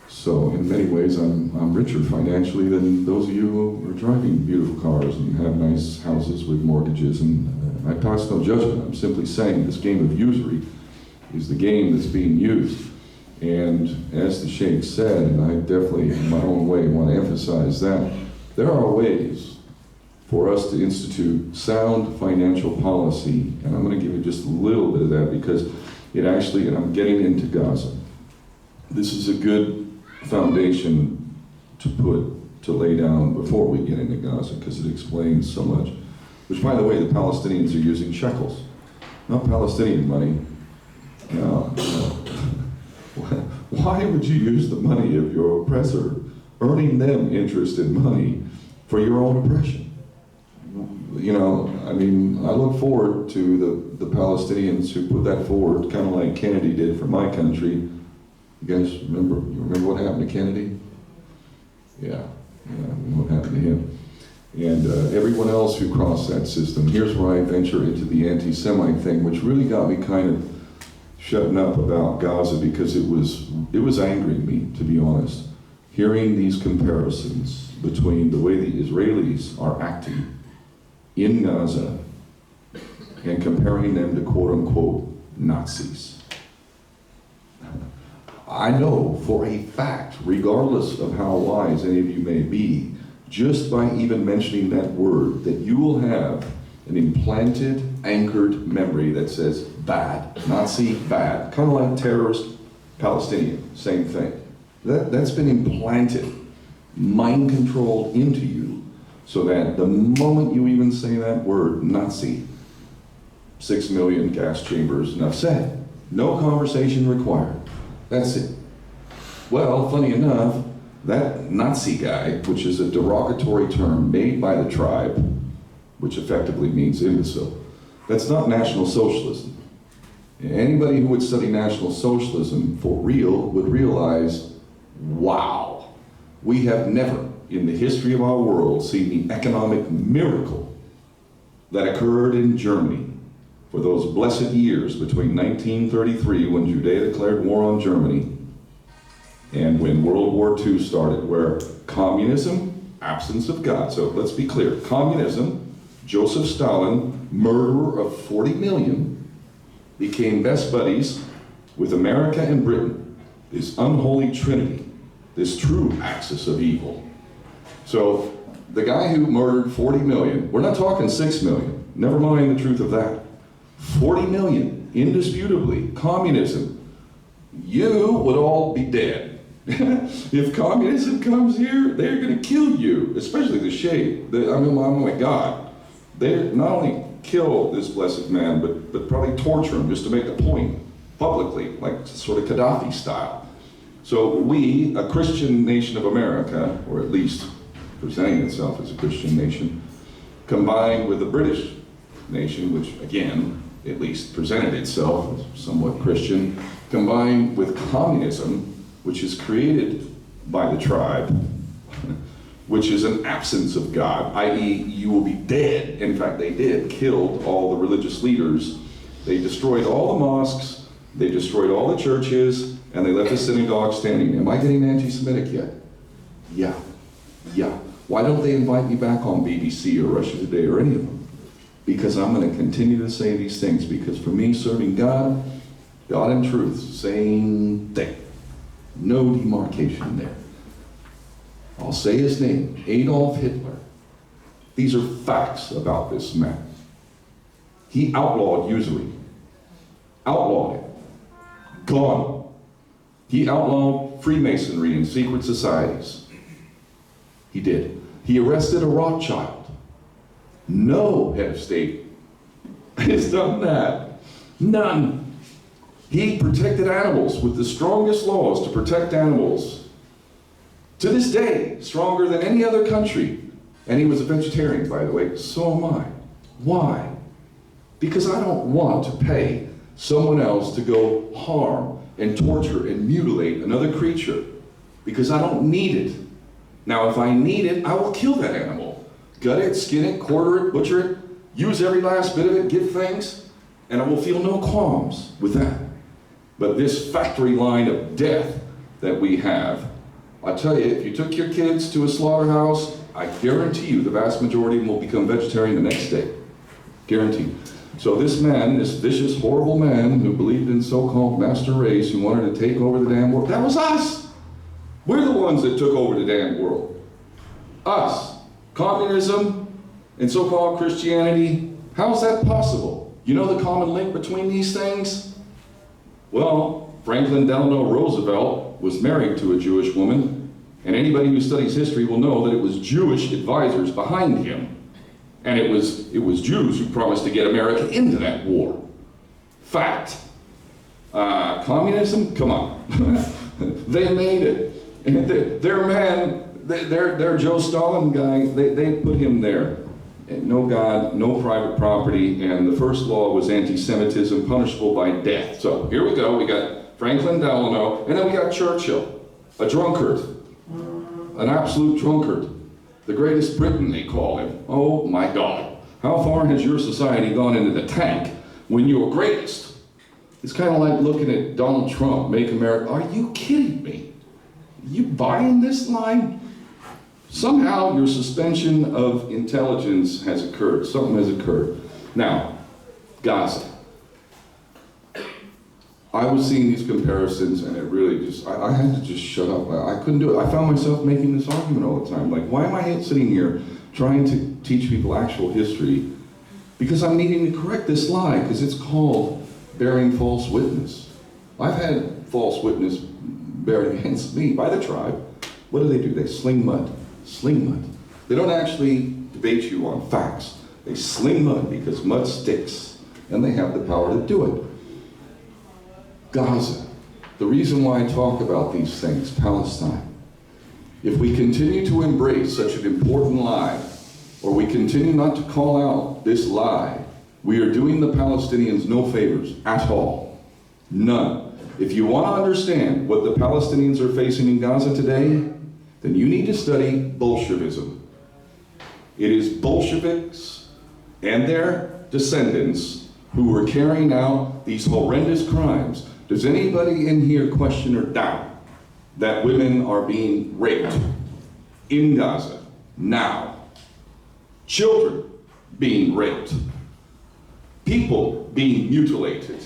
So in many ways, I'm richer financially than those of you who are driving beautiful cars and have nice houses with mortgages. And I pass no judgment. I'm simply saying this game of usury is the game that's being used. And as the Sheikh said, and I definitely in my own way want to emphasize that, there are ways for us to institute sound financial policy, and I'm going to give you just a little bit of that because it actually, and I'm getting into Gaza. This is a good foundation to lay down before we get into Gaza because it explains so much. Which, by the way, the Palestinians are using shekels, not Palestinian money. No. Why would you use the money of your oppressor, earning them interest in money for your own oppression? I look forward to the Palestinians who put that forward, kind of like Kennedy did for my country. You guys remember what happened to Kennedy? Yeah, what happened to him. And everyone else who crossed that system. Here's where I venture into the anti-Semite thing, which really got me kind of shutting up about Gaza because it was angering me, to be honest. Hearing these comparisons between the way the Israelis are acting in Gaza and comparing them to quote-unquote Nazis. I know for a fact, regardless of how wise any of you may be, just by even mentioning that word, that you will have an implanted, anchored memory that says bad, Nazi, bad, kind of like terrorist, Palestinian, same thing. That's been implanted, mind-controlled into you, so that the moment you even say that word, Nazi, 6 million gas chambers, enough said. No conversation required. That's it. Well, funny enough, that Nazi guy, which is a derogatory term made by the tribe, which effectively means imbecile, that's not National Socialism. Anybody who would study National Socialism for real would realize, wow, we have never in the history of our world seen the economic miracle that occurred in Germany for those blessed years between 1933, when Judea declared war on Germany, and when World War II started, where communism, absence of God. So let's be clear, communism, Joseph Stalin, murderer of 40 million, became best buddies with America and Britain, this unholy trinity, this true axis of evil. So the guy who murdered 40 million, we're not talking 6 million, never mind the truth of that. 40 million, indisputably, communism. You would all be dead. If communism comes here, they're going to kill you, especially the Sheikh. Oh my God. They not only kill this blessed man, but probably torture him just to make the point publicly, like sort of Gaddafi style. So we, a Christian nation of America, or at least presenting itself as a Christian nation, combined with the British nation, which again, at least presented itself as somewhat Christian, combined with communism, which is created by the tribe, which is an absence of God, i.e. you will be dead. In fact, they did, killed all the religious leaders. They destroyed all the mosques, they destroyed all the churches, and they left the synagogue standing. Am I getting anti-Semitic yet? Yeah. Why don't they invite me back on BBC or Russia Today or any of them? Because I'm going to continue to say these things, because for me, serving God and truth, same thing. No demarcation there. I'll say his name, Adolf Hitler. These are facts about this man. He outlawed usury. Outlawed it. Gone. He outlawed Freemasonry and secret societies. He did. He arrested a Rothschild. No head of state has done that. None. He protected animals with the strongest laws to protect animals. To this day, stronger than any other country. And he was a vegetarian, by the way. So am I. Why? Because I don't want to pay someone else to go harm and torture and mutilate another creature. Because I don't need it. Now, if I need it, I will kill that animal. Gut it, skin it, quarter it, butcher it, use every last bit of it, give thanks, and I will feel no qualms with that. But this factory line of death that we have, I tell you, if you took your kids to a slaughterhouse, I guarantee you the vast majority of them will become vegetarian the next day. Guaranteed. So this man, this vicious, horrible man who believed in so-called master race, who wanted to take over the damn world, that was us. We're the ones that took over the damn world. Us. Communism and so-called Christianity, how is that possible? You know the common link between these things? Well, Franklin Delano Roosevelt was married to a Jewish woman, and anybody who studies history will know that it was Jewish advisors behind him. And it was Jews who promised to get America into that war. Fact. Communism? Come on. They made it. And their man, their Joe Stalin guy, they put him there. And no God, no private property, and the first law was anti-Semitism, punishable by death. So here we go, we got Franklin Delano, and then we got Churchill, a drunkard, an absolute drunkard. The greatest Briton, they call him. Oh my God. How far has your society gone into the tank when you were greatest? It's kind of like looking at Donald Trump, make America, are you kidding me? You buying this line? Somehow your suspension of intelligence has occurred. Something has occurred. Now, Gaza. I was seeing these comparisons and it really just, I had to just shut up. I couldn't do it. I found myself making this argument all the time. Like, why am I sitting here trying to teach people actual history? Because I'm needing to correct this lie, because it's called bearing false witness. I've had false witness bearing against me by the tribe. What do? They sling mud. Sling mud. They don't actually debate you on facts. They sling mud because mud sticks, and they have the power to do it. Gaza. The reason why I talk about these things, Palestine. If we continue to embrace such an important lie, or we continue not to call out this lie, we are doing the Palestinians no favors at all. None. If you want to understand what the Palestinians are facing in Gaza today, then you need to study Bolshevism. It is Bolsheviks and their descendants who were carrying out these horrendous crimes. Does anybody in here question or doubt that women are being raped in Gaza now? Children being raped. People being mutilated.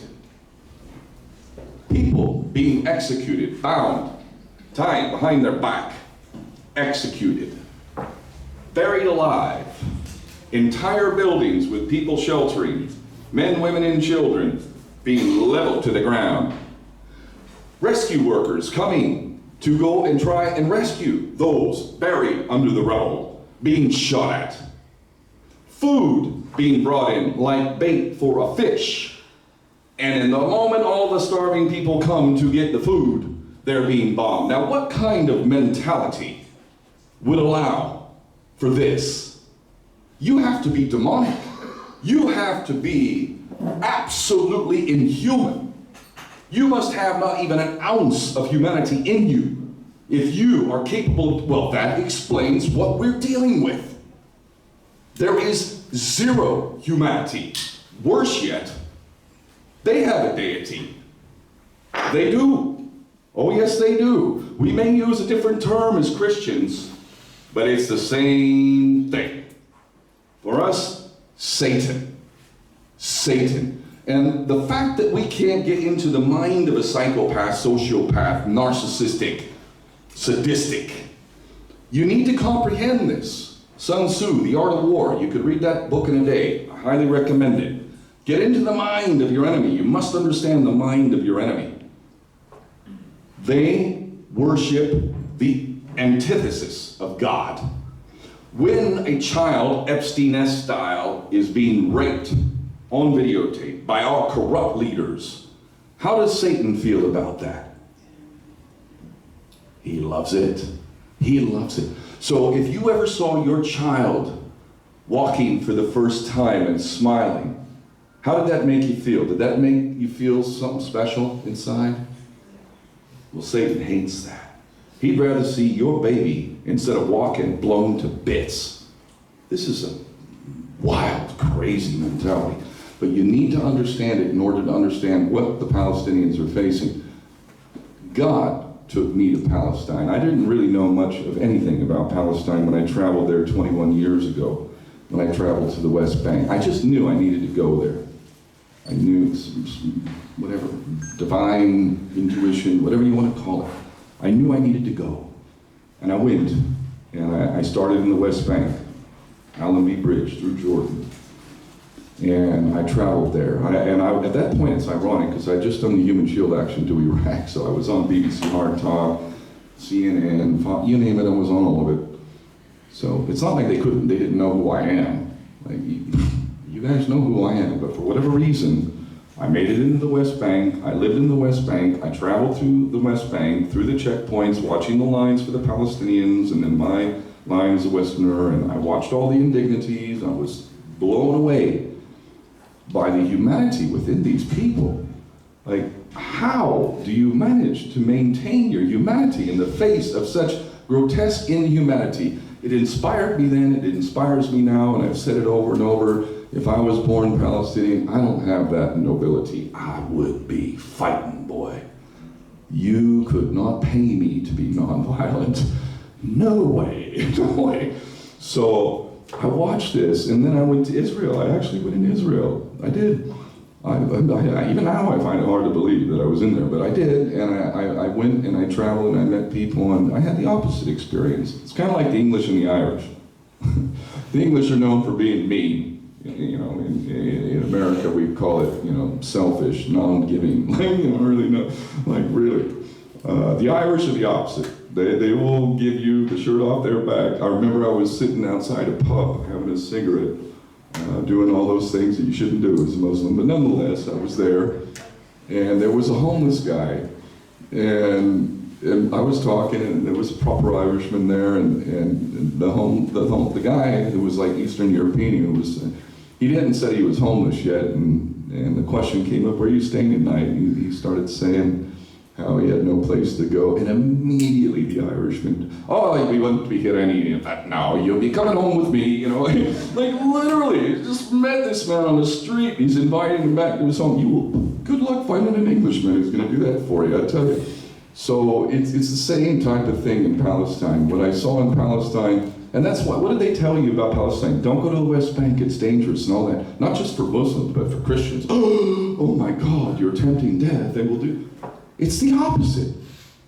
People being executed, bound, tied behind their back. Executed. buried alive. Entire buildings with people sheltering, men, women, and children being leveled to the ground. Rescue workers coming to go and try and rescue those buried under the rubble, being shot at. Food being brought in like bait for a fish. And in the moment all the starving people come to get the food, they're being bombed. Now, what kind of mentality would allow for this? You have to be demonic. You have to be absolutely inhuman. You must have not even an ounce of humanity in you if you are capable of, well, that explains what we're dealing with. There is zero humanity. Worse yet, they have a deity. They do. Oh yes, they do. We may use a different term as Christians, but it's the same thing. For us, Satan. Satan. And the fact that we can't get into the mind of a psychopath, sociopath, narcissistic, sadistic, you need to comprehend this. Sun Tzu, The Art of War, you could read that book in a day. I highly recommend it. Get into the mind of your enemy. You must understand the mind of your enemy. They worship the antithesis of God. When a child, Epstein-esque style, is being raped on videotape by our corrupt leaders, how does Satan feel about that? He loves it. He loves it. So if you ever saw your child walking for the first time and smiling, how did that make you feel? Did that make you feel something special inside? Well, Satan hates that. He'd rather see your baby, instead of walking, blown to bits. This is a wild, crazy mentality. But you need to understand it in order to understand what the Palestinians are facing. God took me to Palestine. I didn't really know much of anything about Palestine when I traveled there 21 years ago, when I traveled to the West Bank. I just knew I needed to go there. I knew whatever, divine intuition, whatever you want to call it. I knew I needed to go. And I went. And I started in the West Bank, Allenby Bridge through Jordan. And I traveled there. At that point, it's ironic because I'd just done the Human Shield action to Iraq. So I was on BBC Hard Talk, CNN, Fox, you name it, I was on all of it. So it's not like they didn't know who I am. Like, you guys know who I am, but for whatever reason, I made it into the West Bank. I lived in the West Bank. I traveled through the West Bank, through the checkpoints, watching the lines for the Palestinians, and then my line as a Westerner, and I watched all the indignities. I was blown away by the humanity within these people. Like, how do you manage to maintain your humanity in the face of such grotesque inhumanity? It inspired me then, it inspires me now, and I've said it over and over. If I was born Palestinian, I don't have that nobility. I would be fighting, boy. You could not pay me to be nonviolent. No way, no way. So I watched this, and then I went to Israel. I actually went in Israel. I did. Even now I find it hard to believe that I was in there, but I did, and I went and I traveled and I met people, and I had the opposite experience. It's kind of like the English and the Irish. The English are known for being mean. You know, in America we call it, selfish, non-giving. Really, no, like really. The Irish are the opposite. They will give you the shirt off their back. I remember I was sitting outside a pub having a cigarette, doing all those things that you shouldn't do as a Muslim, but nonetheless, I was there, and there was a homeless guy, and I was talking, and there was a proper Irishman there, and the guy who was like Eastern European, he hadn't said he was homeless yet, and the question came up, where are you staying at night? And he started saying how he had no place to go, and immediately the Irishman, oh, we won't be here any of that now, you'll be coming home with me, like literally, just met this man on the street, he's inviting him back to his home. Good luck finding an Englishman who's going to do that for you, I tell you. So it's the same type of thing in Palestine. What I saw in Palestine, and that's what did they tell you about Palestine? Don't go to the West Bank, it's dangerous and all that. Not just for Muslims, but for Christians. Oh my God, you're tempting death, they will do. It's the opposite.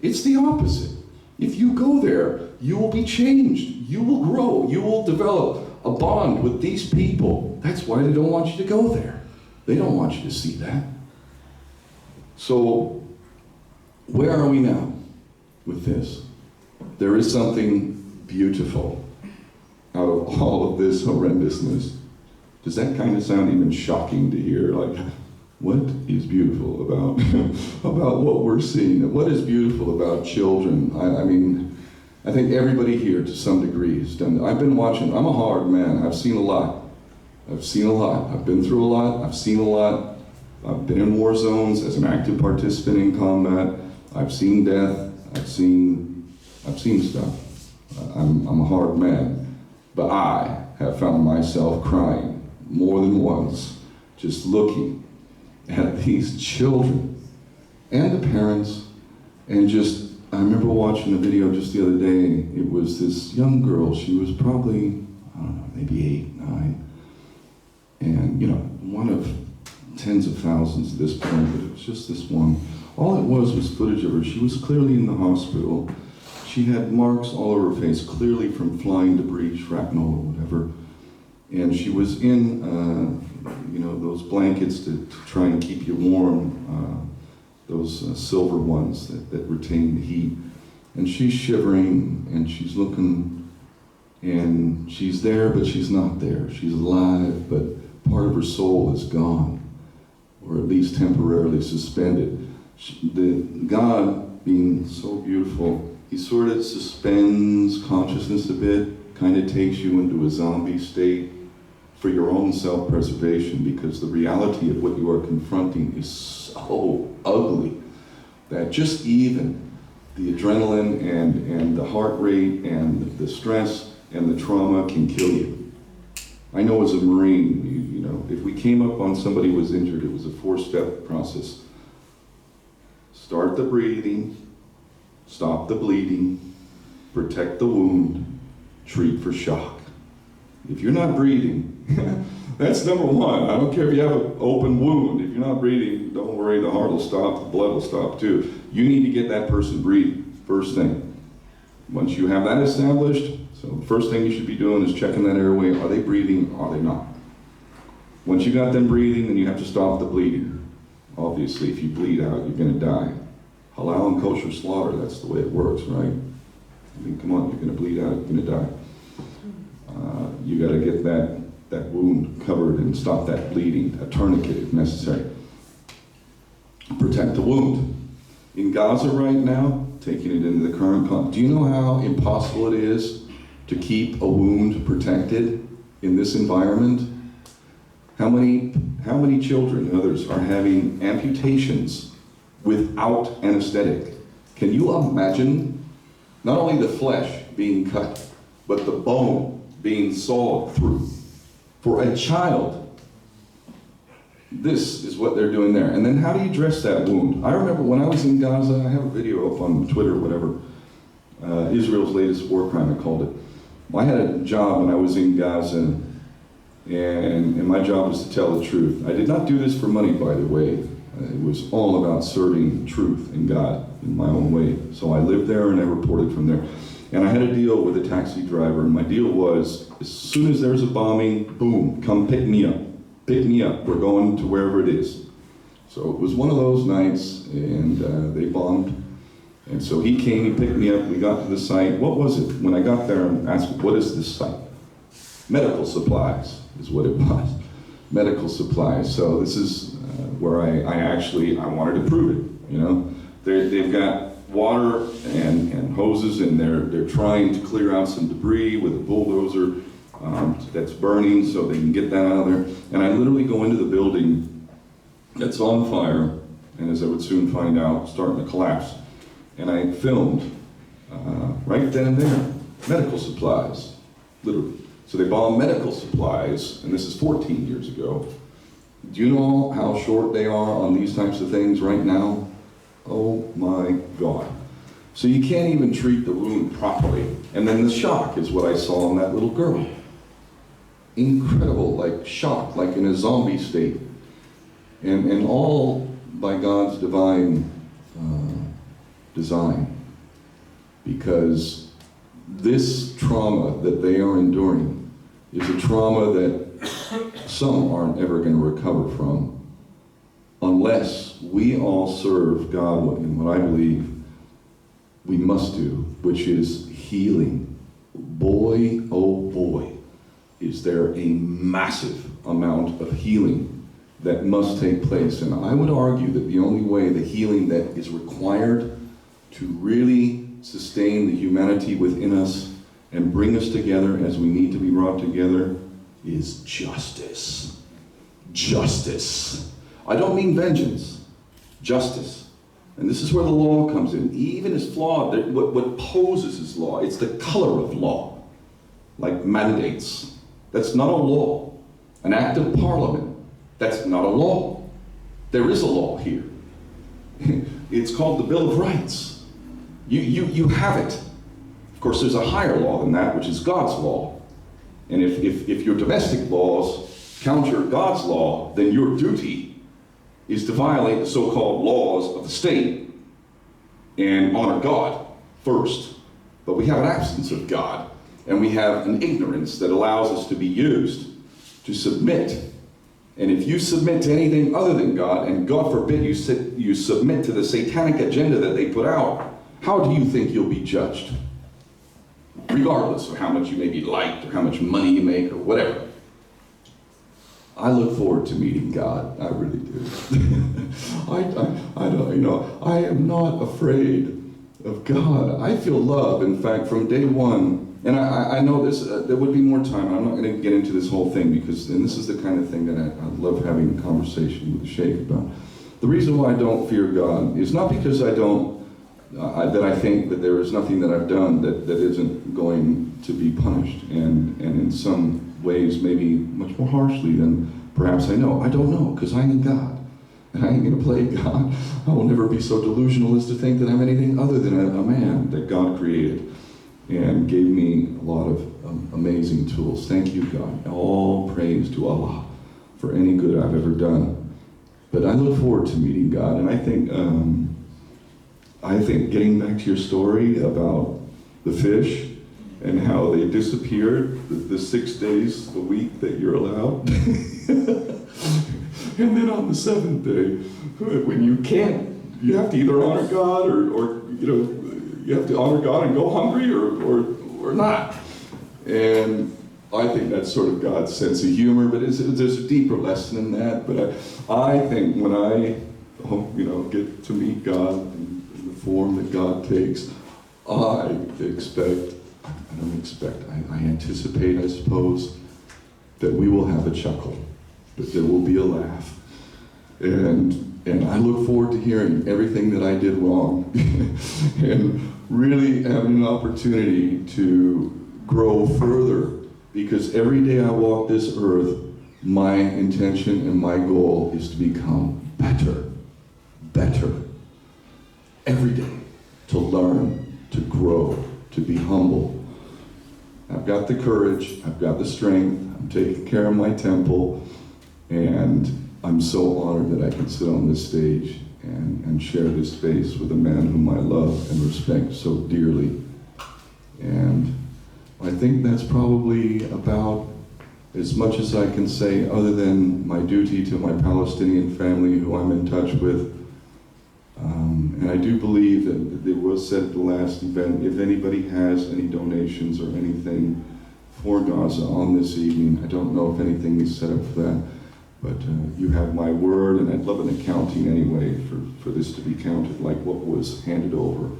It's the opposite. If you go there, you will be changed. You will grow. You will develop a bond with these people. That's why they don't want you to go there. They don't want you to see that. So, where are we now with this? There is something beautiful out of all of this horrendousness. Does that kind of sound even shocking to hear? Like, what is beautiful about, about what we're seeing? What is beautiful about children? I mean, I think everybody here to some degree has done that. I've been watching, I'm a hard man, I've seen a lot. I've seen a lot, I've been through a lot, I've seen a lot. I've been in war zones as an active participant in combat. I've seen death, I've seen stuff. I'm a hard man. But I have found myself crying more than once, just looking at these children and the parents, and just, I remember watching a video just the other day. It was this young girl, she was probably, I don't know, maybe 8, 9, and you know, one of tens of thousands at this point, but it was just this one. All it was footage of her. She was clearly in the hospital. She had marks all over her face, clearly from flying debris, shrapnel or whatever. And she was in, you know, those blankets to try and keep you warm, those silver ones that retain the heat. And she's shivering, and she's looking, and she's there, but she's not there. She's alive, but part of her soul is gone, or at least temporarily suspended. God, being so beautiful, he sort of suspends consciousness a bit, kind of takes you into a zombie state for your own self-preservation, because the reality of what you are confronting is so ugly that just even the adrenaline and the heart rate and the stress and the trauma can kill you. I know as a Marine, you know, if we came up on somebody who was injured, it was a 4-step process. Start the breathing, stop the bleeding, protect the wound, treat for shock. If you're not breathing, that's number one. I don't care if you have an open wound. If you're not breathing, don't worry, the heart will stop, the blood will stop too. You need to get that person breathing, first thing. Once you have that established, so the first thing you should be doing is checking that airway. Are they breathing? Are they not? Once you got them breathing, then you have to stop the bleeding. Obviously, if you bleed out, you're going to die. Halal and kosher slaughter, that's the way it works, right? I mean, come on, you're going to bleed out, you're going to die. You got to get that wound covered and stop that bleeding, a tourniquet if necessary. Protect the wound. In Gaza right now, taking it into the current conflict, do you know how impossible it is to keep a wound protected in this environment? How many children and others are having amputations without anesthetic? Can you imagine not only the flesh being cut, but the bone being sawed through? For a child, this is what they're doing there. And then how do you dress that wound? I remember when I was in Gaza, I have a video up on Twitter, whatever, Israel's latest war crime, I called it. I had a job when I was in Gaza, and my job was to tell the truth. I did not do this for money, by the way. It was all about serving truth and God in my own way. So I lived there and I reported from there. And I had a deal with a taxi driver, and my deal was, as soon as there's a bombing, boom, come pick me up. Pick me up, we're going to wherever it is. So it was one of those nights, and they bombed. And so he came, he picked me up, we got to the site. What was it? When I got there, I asked, what is this site? Medical supplies is what it was. Medical supplies. So this is where I wanted to prove it, you know. They've got water and hoses, and they're trying to clear out some debris with a bulldozer that's burning so they can get that out of there. And I literally go into the building that's on fire, and as I would soon find out, starting to collapse. And I filmed right then and there, medical supplies, literally. So they bombed medical supplies, and this is 14 years ago. Do you know how short they are on these types of things right now? Oh my God. So you can't even treat the wound properly. And then the shock is what I saw in that little girl. Incredible, like shock, like in a zombie state. And all by God's divine design. because this trauma that they are enduring is a trauma that some aren't ever going to recover from unless we all serve God in what I believe we must do, which is healing. Boy, oh boy, is there a massive amount of healing that must take place. And I would argue that the only way the healing that is required to really sustain the humanity within us and bring us together as we need to be brought together is justice. Justice. I don't mean vengeance, justice. And this is where the law comes in. Even as flawed, what poses as law, it's the color of law, like mandates. That's not a law. An act of parliament, that's not a law. There is a law here. It's called the Bill of Rights. You have it. Of course, there's a higher law than that, which is God's law. And if your domestic laws counter God's law, then your duty is to violate the so-called laws of the state and honor God first. But we have an absence of God, and we have an ignorance that allows us to be used to submit. And if you submit to anything other than God, and God forbid you submit to the satanic agenda that they put out, how do you think you'll be judged? Regardless of how much you may be liked or how much money you make or whatever. I look forward to meeting God. I really do. I don't, I am not afraid of God. I feel love, in fact, from day one. And I know this, there would be more time. I'm not going to get into this whole thing because, and this is the kind of thing that I love having a conversation with the Sheikh about. The reason why I don't fear God is not because I don't, that I think that there is nothing that I've done that isn't going to be punished, and in some ways maybe much more harshly than perhaps I know. I don't know, because I ain't God, and I ain't going to play God. I will never be so delusional as to think that I'm anything other than a man that God created and gave me a lot of amazing tools. Thank you, God. All praise to Allah for any good I've ever done. But I look forward to meeting God, and I think getting back to your story about the fish and how they disappeared the 6 days a week that you're allowed. And then on the 7th day, when you can't, you have to either honor God or you have to honor God and go hungry or not. And I think that's sort of God's sense of humor, but there's a deeper lesson in that. But I think when I get to meet God in the form that God takes, I anticipate, I suppose, that we will have a chuckle, that there will be a laugh. And I look forward to hearing everything that I did wrong and really having an opportunity to grow further, because every day I walk this earth, my intention and my goal is to become better. Every day, to learn, to grow, to be humble. I've got the courage, I've got the strength, I'm taking care of my temple, and I'm so honored that I can sit on this stage and share this space with a man whom I love and respect so dearly. And I think that's probably about as much as I can say, other than my duty to my Palestinian family who I'm in touch with. And I do believe that it was said at the last event, if anybody has any donations or anything for Gaza on this evening, I don't know if anything is set up for that, but you have my word, and I'd love an accounting anyway for this to be counted like what was handed over.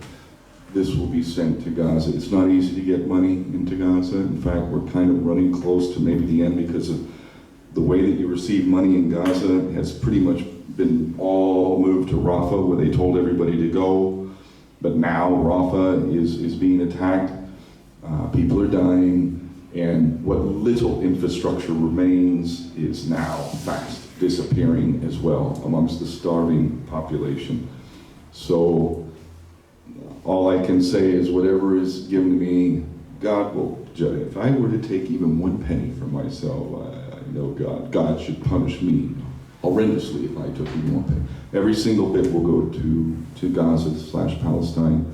This will be sent to Gaza. It's not easy to get money into Gaza. In fact, we're kind of running close to maybe the end because of the way that you receive money in Gaza has pretty much been all moved to Rafah, where they told everybody to go. But now Rafah is being attacked. People are dying. And what little infrastructure remains is now fast disappearing as well amongst the starving population. So all I can say is whatever is given to me, God will judge. If I were to take even one penny for myself, I know God should punish me horrendously if I took even one penny. Every single bit will go to Gaza/Palestine.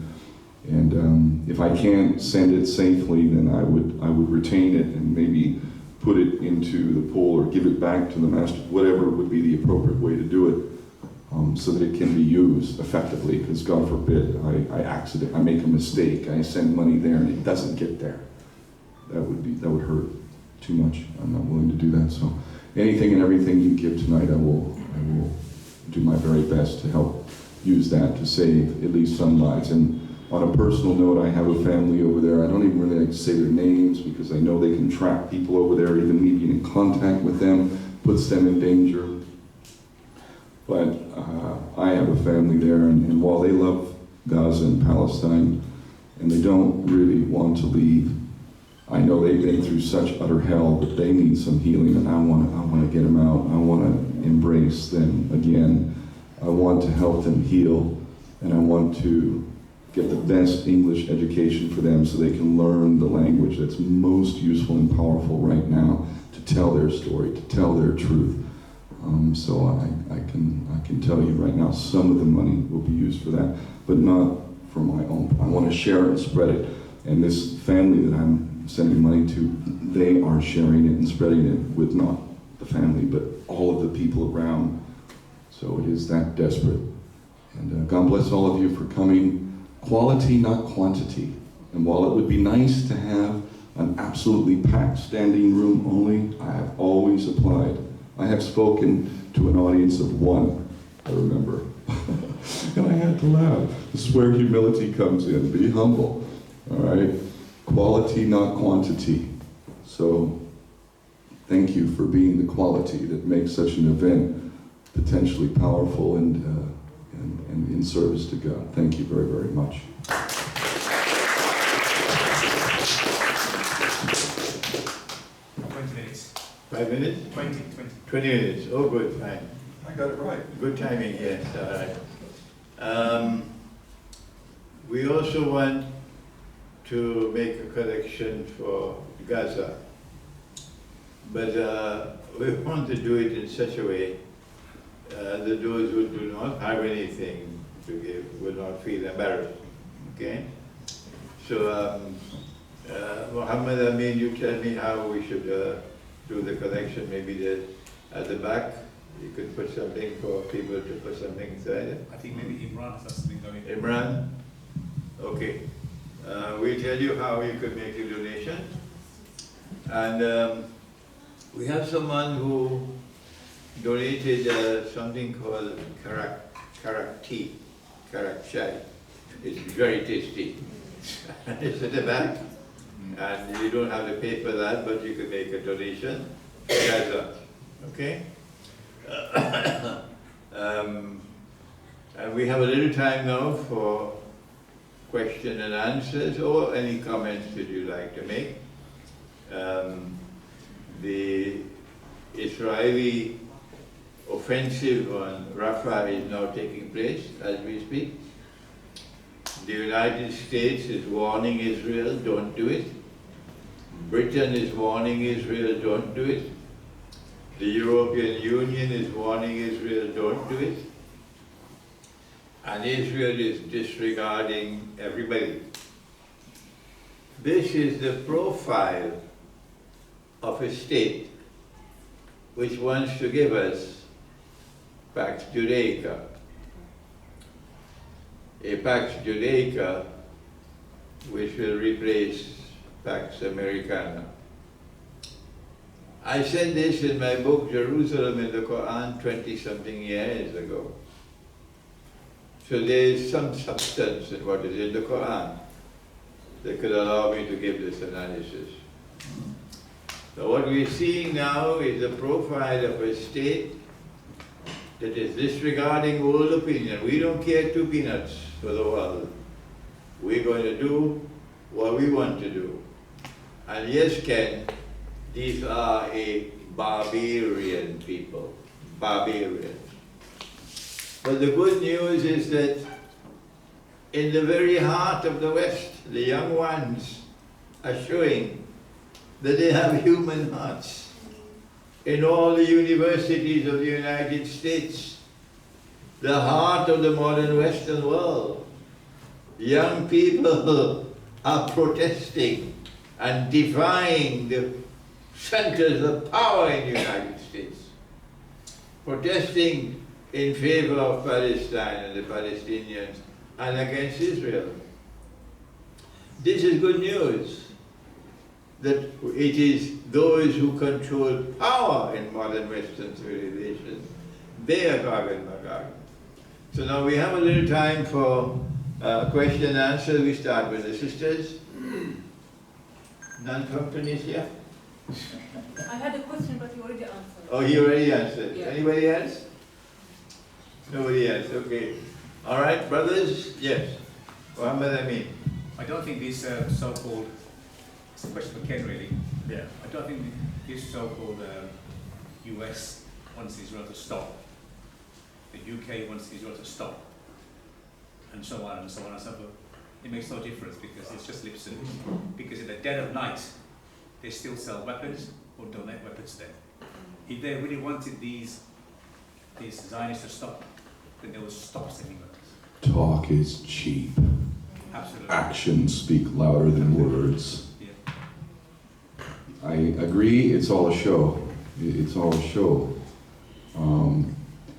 And if I can't send it safely, then I would retain it and maybe put it into the pool or give it back to the master, whatever would be the appropriate way to do it, so that it can be used effectively. Because God forbid I make a mistake, I send money there and it doesn't get there. That would hurt too much. I'm not willing to do that. So anything and everything you give tonight, I will do my very best to help use that to save at least some lives. And on a personal note, I have a family over there. I don't even really like to say their names because I know they can track people over there. Even me being in contact with them puts them in danger. But I have a family there, and while they love Gaza and Palestine, and they don't really want to leave, I know they've been through such utter hell that they need some healing, and I want to get them out. I want to embrace them again. I want to help them heal, and I want to get the best English education for them so they can learn the language that's most useful and powerful right now to tell their story, to tell their truth. So I can tell you right now, some of the money will be used for that, but not for my own. I want to share it and spread it. And this family that I'm sending money to, they are sharing it and spreading it with not the family, but all of the people around. So it is that desperate. And God bless all of you for coming. Quality, not quantity. And while it would be nice to have an absolutely packed standing room only, I have always applied. I have spoken to an audience of one, I remember. And I had to laugh. This is where humility comes in. Be humble, all right? Quality, not quantity. So thank you for being the quality that makes such an event potentially powerful and in service to God. Thank you very, very much. 20 minutes. 5 minutes? 20. 20 minutes. Oh, good, fine. I got it right. Good timing, yes, all right. We also want to make a collection for Gaza, but we want to do it in such a way that those who do not have anything to give will not feel embarrassed, okay? So, Mohammed, I mean, you tell me how we should do the collection. Maybe at the back, you could put something for people to put something inside it. I think maybe Imran has something going. Imran? Okay. We'll tell you how you could make a donation. And we have someone who donated something called karak tea, karak chai. It's very tasty. It's at the back. And you don't have to pay for that, but you can make a donation. Gaza. Okay? And we have a little time now for question and answers or any comments that you'd like to make. The Israeli offensive on Rafah is now taking place as we speak. The United States is warning Israel, don't do it. Britain is warning Israel, don't do it. The European Union is warning Israel, don't do it. And Israel is disregarding everybody. This is the profile of a state which wants to give us Pax Judaica. A Pax Judaica which will replace Pax Americana. I said this in my book, Jerusalem in the Quran, 20-something years ago. So there is some substance in what is in the Quran that could allow me to give this analysis. So what we're seeing now is the profile of a state that is disregarding world opinion. We don't care two peanuts for the world. We're going to do what we want to do. And yes, Ken, these are a barbarian people, barbarians. But the good news is that in the very heart of the West, the young ones are showing that they have human hearts. In all the universities of the United States, the heart of the modern Western world young people are protesting and defying the centers of power in the United States, protesting in favor of Palestine and the Palestinians and against Israel. This is good news, that it is those who control power in modern Western civilization, they are Gog and Magog. So now we have a little time for question and answer. We start with the sisters. None from Tunisia? I had a question, but you already answered. Oh, he already answered. Yeah. Anybody else? Nobody else, okay. All right, brothers? Yes. Muhammad Amin. I don't think these so-called, it's a question for Ken really. Yeah. I don't think this so-called US wants Israel to stop. The UK wants Israel to stop. And so on and so on and so forth. It makes no difference because it's just lip service. Because in the dead of night, they still sell weapons or donate weapons there. If they really wanted these Zionists to stop, then they would stop sending weapons. Talk is cheap. Absolutely. Actions speak louder than words. Yeah. I agree, it's all a show. It's all a show.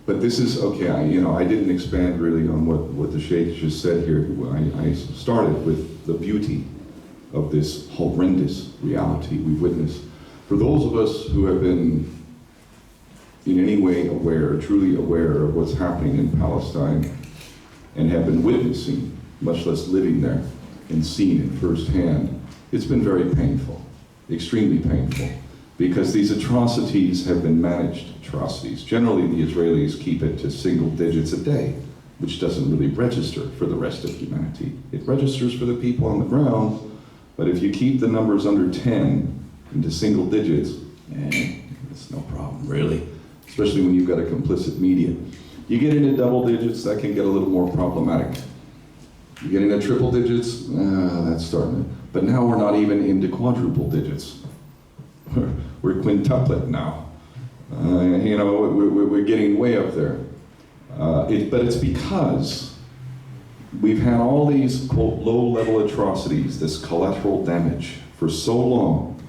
But this is, okay, I didn't expand really on what the Sheikh just said here. I started with the beauty of this horrendous reality we witness. For those of us who have been in any way aware, truly aware of what's happening in Palestine and have been witnessing, much less living there and seen it firsthand, it's been very painful, extremely painful, because these atrocities have been managed atrocities. Generally, the Israelis keep it to single digits a day, which doesn't really register for the rest of humanity. It registers for the people on the ground, but if you keep the numbers under 10 into single digits, it's no problem, really, especially when you've got a complicit media. You get into double digits, that can get a little more problematic. You get into triple digits, that's starting to, but now we're not even into quadruple digits. We're quintuplet now. We're getting way up there. But it's because we've had all these, quote, low-level atrocities, this collateral damage, for so long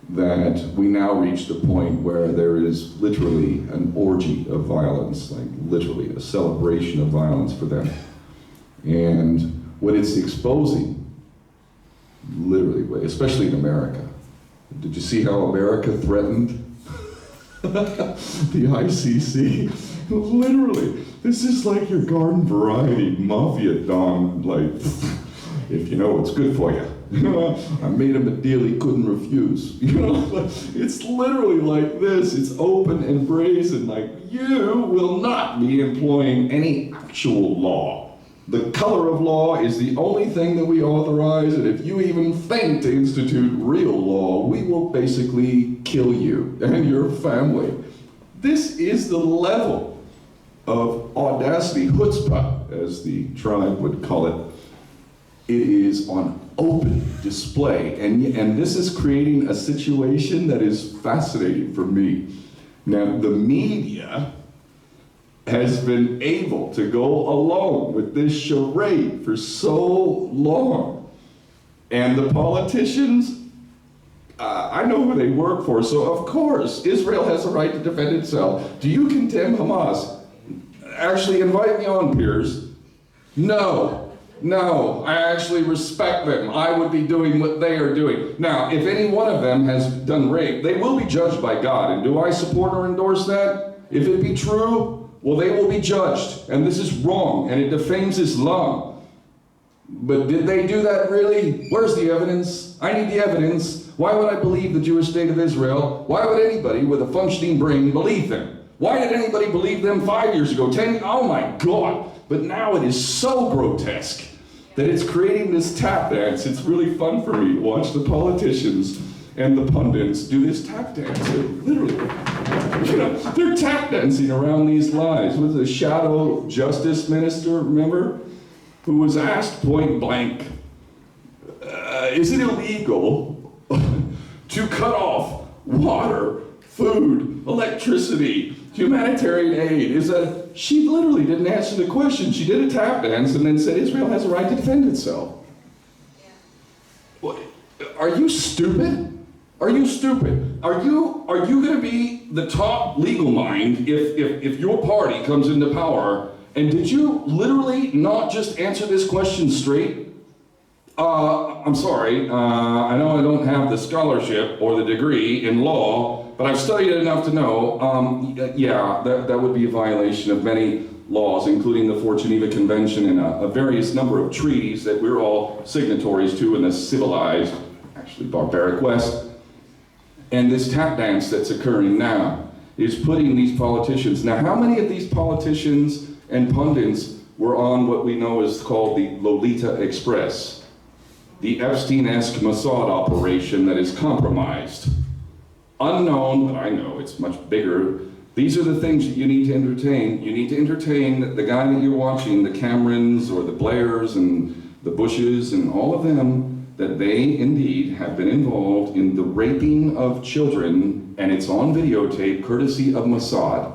that we now reach the point where there is literally an orgy of violence, like literally a celebration of violence for them. And what it's exposing, literally, especially in America. Did you see how America threatened the ICC? Literally, this is like your garden variety mafia don, like, if you know what's good for you. I made him a deal he couldn't refuse. It's literally like this. It's open and brazen, like, you will not be employing any actual law. The color of law is the only thing that we authorize, and if you even think to institute real law, we will basically kill you and your family. This is the level of audacity, chutzpah, as the tribe would call it. It is on open display, and this is creating a situation that is fascinating for me. Now, the media has been able to go along with this charade for so long. And the politicians, I know who they work for, so of course Israel has a right to defend itself. Do you condemn Hamas? Actually, invite me on, Piers. No, I actually respect them. I would be doing what they are doing. Now, if any one of them has done rape, they will be judged by God. And do I support or endorse that? If it be true, well, they will be judged, and this is wrong, and it defames Islam. But did they do that really? Where's the evidence? I need the evidence. Why would I believe the Jewish state of Israel? Why would anybody with a functioning brain believe them? Why did anybody believe them 5 years ago, 10? Oh my God. But now it is so grotesque that it's creating this tap dance. It's really fun for me to watch the politicians and the pundits do this tap dance. Literally. They're tap dancing around these lies. Was the shadow justice minister, remember? Who was asked point blank, is it illegal to cut off water, food, electricity, humanitarian aid? Is that But she literally didn't answer the question. She did a tap dance and then said Israel has a right to defend itself. What? Are you stupid? Are you stupid? Are you going to be the top legal mind if your party comes into power? And did you literally not just answer this question straight? I'm sorry, I know I don't have the scholarship or the degree in law, but I've studied it enough to know, yeah, that would be a violation of many laws, including the Fort Geneva Convention and a various number of treaties that we're all signatories to in the civilized, actually barbaric West. And this tap dance that's occurring now is putting these politicians, now how many of these politicians and pundits were on what we know is called the Lolita Express? The Epstein-esque Mossad operation that is compromised. Unknown, but I know it's much bigger. These are the things that you need to entertain. You need to entertain the guy that you're watching, the Camerons or the Blairs and the Bushes and all of them, that they indeed have been involved in the raping of children, and it's on videotape courtesy of Mossad.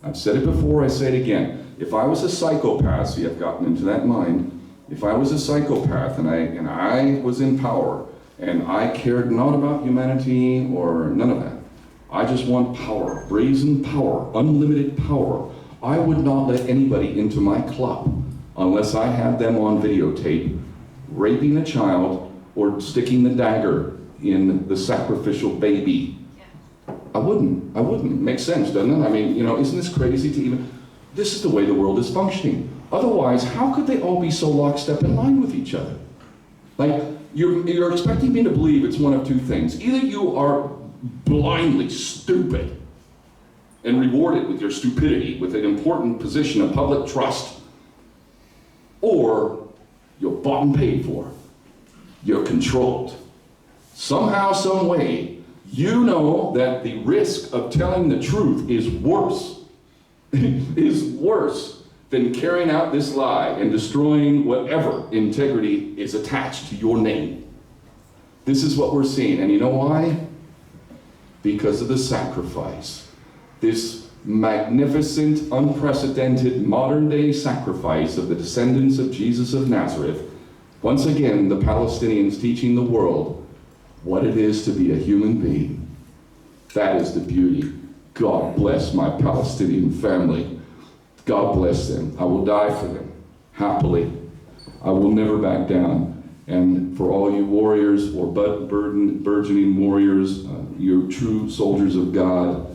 I've said it before, I say it again. If I was a psychopath, see I've gotten into that mind, if I was a psychopath and I was in power and I cared not about humanity or none of that, I just want power, brazen power, unlimited power, I would not let anybody into my club unless I had them on videotape raping a child or sticking the dagger in the sacrificial baby. I wouldn't. Makes sense, doesn't it? I mean, you know, isn't this crazy to even, this is the way the world is functioning. Otherwise, how could they all be so lockstep in line with each other? Like, you're expecting me to believe it's one of two things. Either you are blindly stupid and rewarded with your stupidity, with an important position of public trust, or you're bought and paid for. You're controlled. Somehow, some way, you know that the risk of telling the truth is worse, than carrying out this lie and destroying whatever integrity is attached to your name. This is what we're seeing, and you know why? Because of the sacrifice. This magnificent, unprecedented, modern-day sacrifice of the descendants of Jesus of Nazareth. Once again, the Palestinians teaching the world what it is to be a human being. That is the beauty. God bless my Palestinian family. God bless them. I will die for them, happily. I will never back down. And for all you warriors or burgeoning warriors, you're true soldiers of God,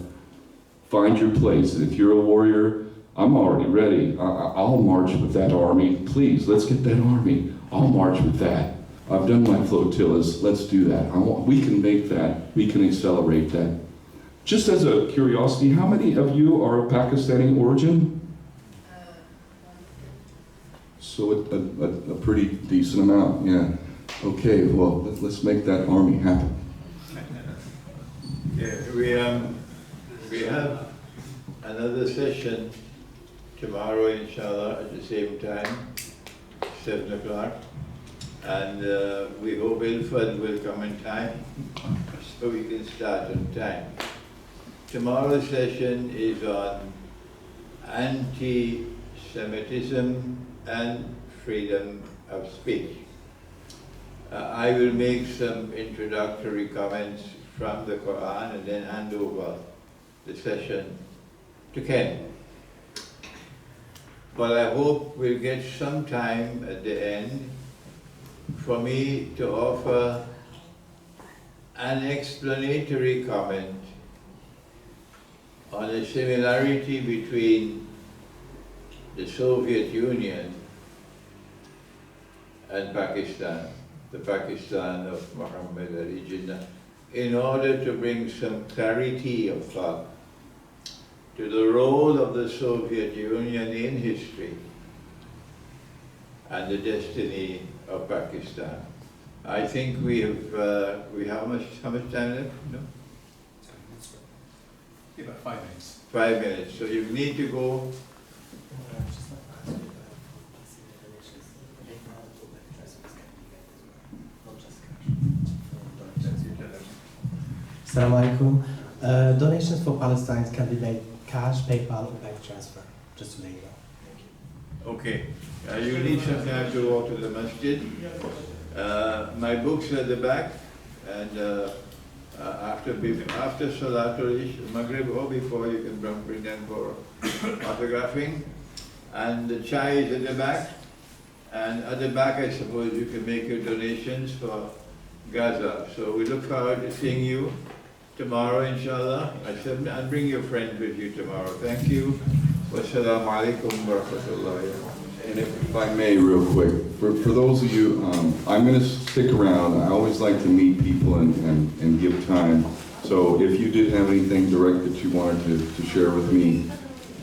find your place. And if you're a warrior, I'm already ready. I'll march with that army. Please, let's get that army. I'll march with that. I've done my flotillas. Let's do that. We can make that. We can accelerate that. Just as a curiosity, how many of you are of Pakistani origin? So a pretty decent amount, yeah. Okay, well, let's make that army happen. Yeah, we have another session tomorrow, inshallah, at the same time, 7 o'clock. And we hope Ilford will come in time, so we can start on time. Tomorrow's session is on anti-Semitism and freedom of speech. I will make some introductory comments from the Quran and then hand over the session to Ken. But I hope we'll get some time at the end for me to offer an explanatory comment on the similarity between the Soviet Union and Pakistan, the Pakistan of Muhammad Ali Jinnah, in order to bring some clarity of thought to the role of the Soviet Union in history and the destiny of Pakistan. I think we have how much time left? No? About 5 minutes. 5 minutes. So you need to go. Assalamu alaikum. Donations for Palestine can be made cash, PayPal, or bank transfer. just to lay it out. Okay. You need some time to walk to the masjid. My books are at the back, and after Salatul Maghrib or before, you can bring them for autographing. And the chai is at the back. And at the back, I suppose you can make your donations for Gaza. So we look forward to seeing you tomorrow, inshallah. And bring your friends with you tomorrow. Thank you. Wassalamu alaikum wa rahmatullahi. And if I may, real quick, for those of you, I'm going to stick around. I always like to meet people and give time. So if you did have anything direct that you wanted to share with me,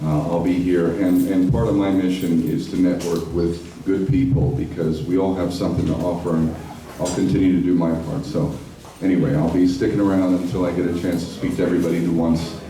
I'll be here. And part of my mission is to network with good people, because we all have something to offer, and I'll continue to do my part. So anyway, I'll be sticking around until I get a chance to speak to everybody at once.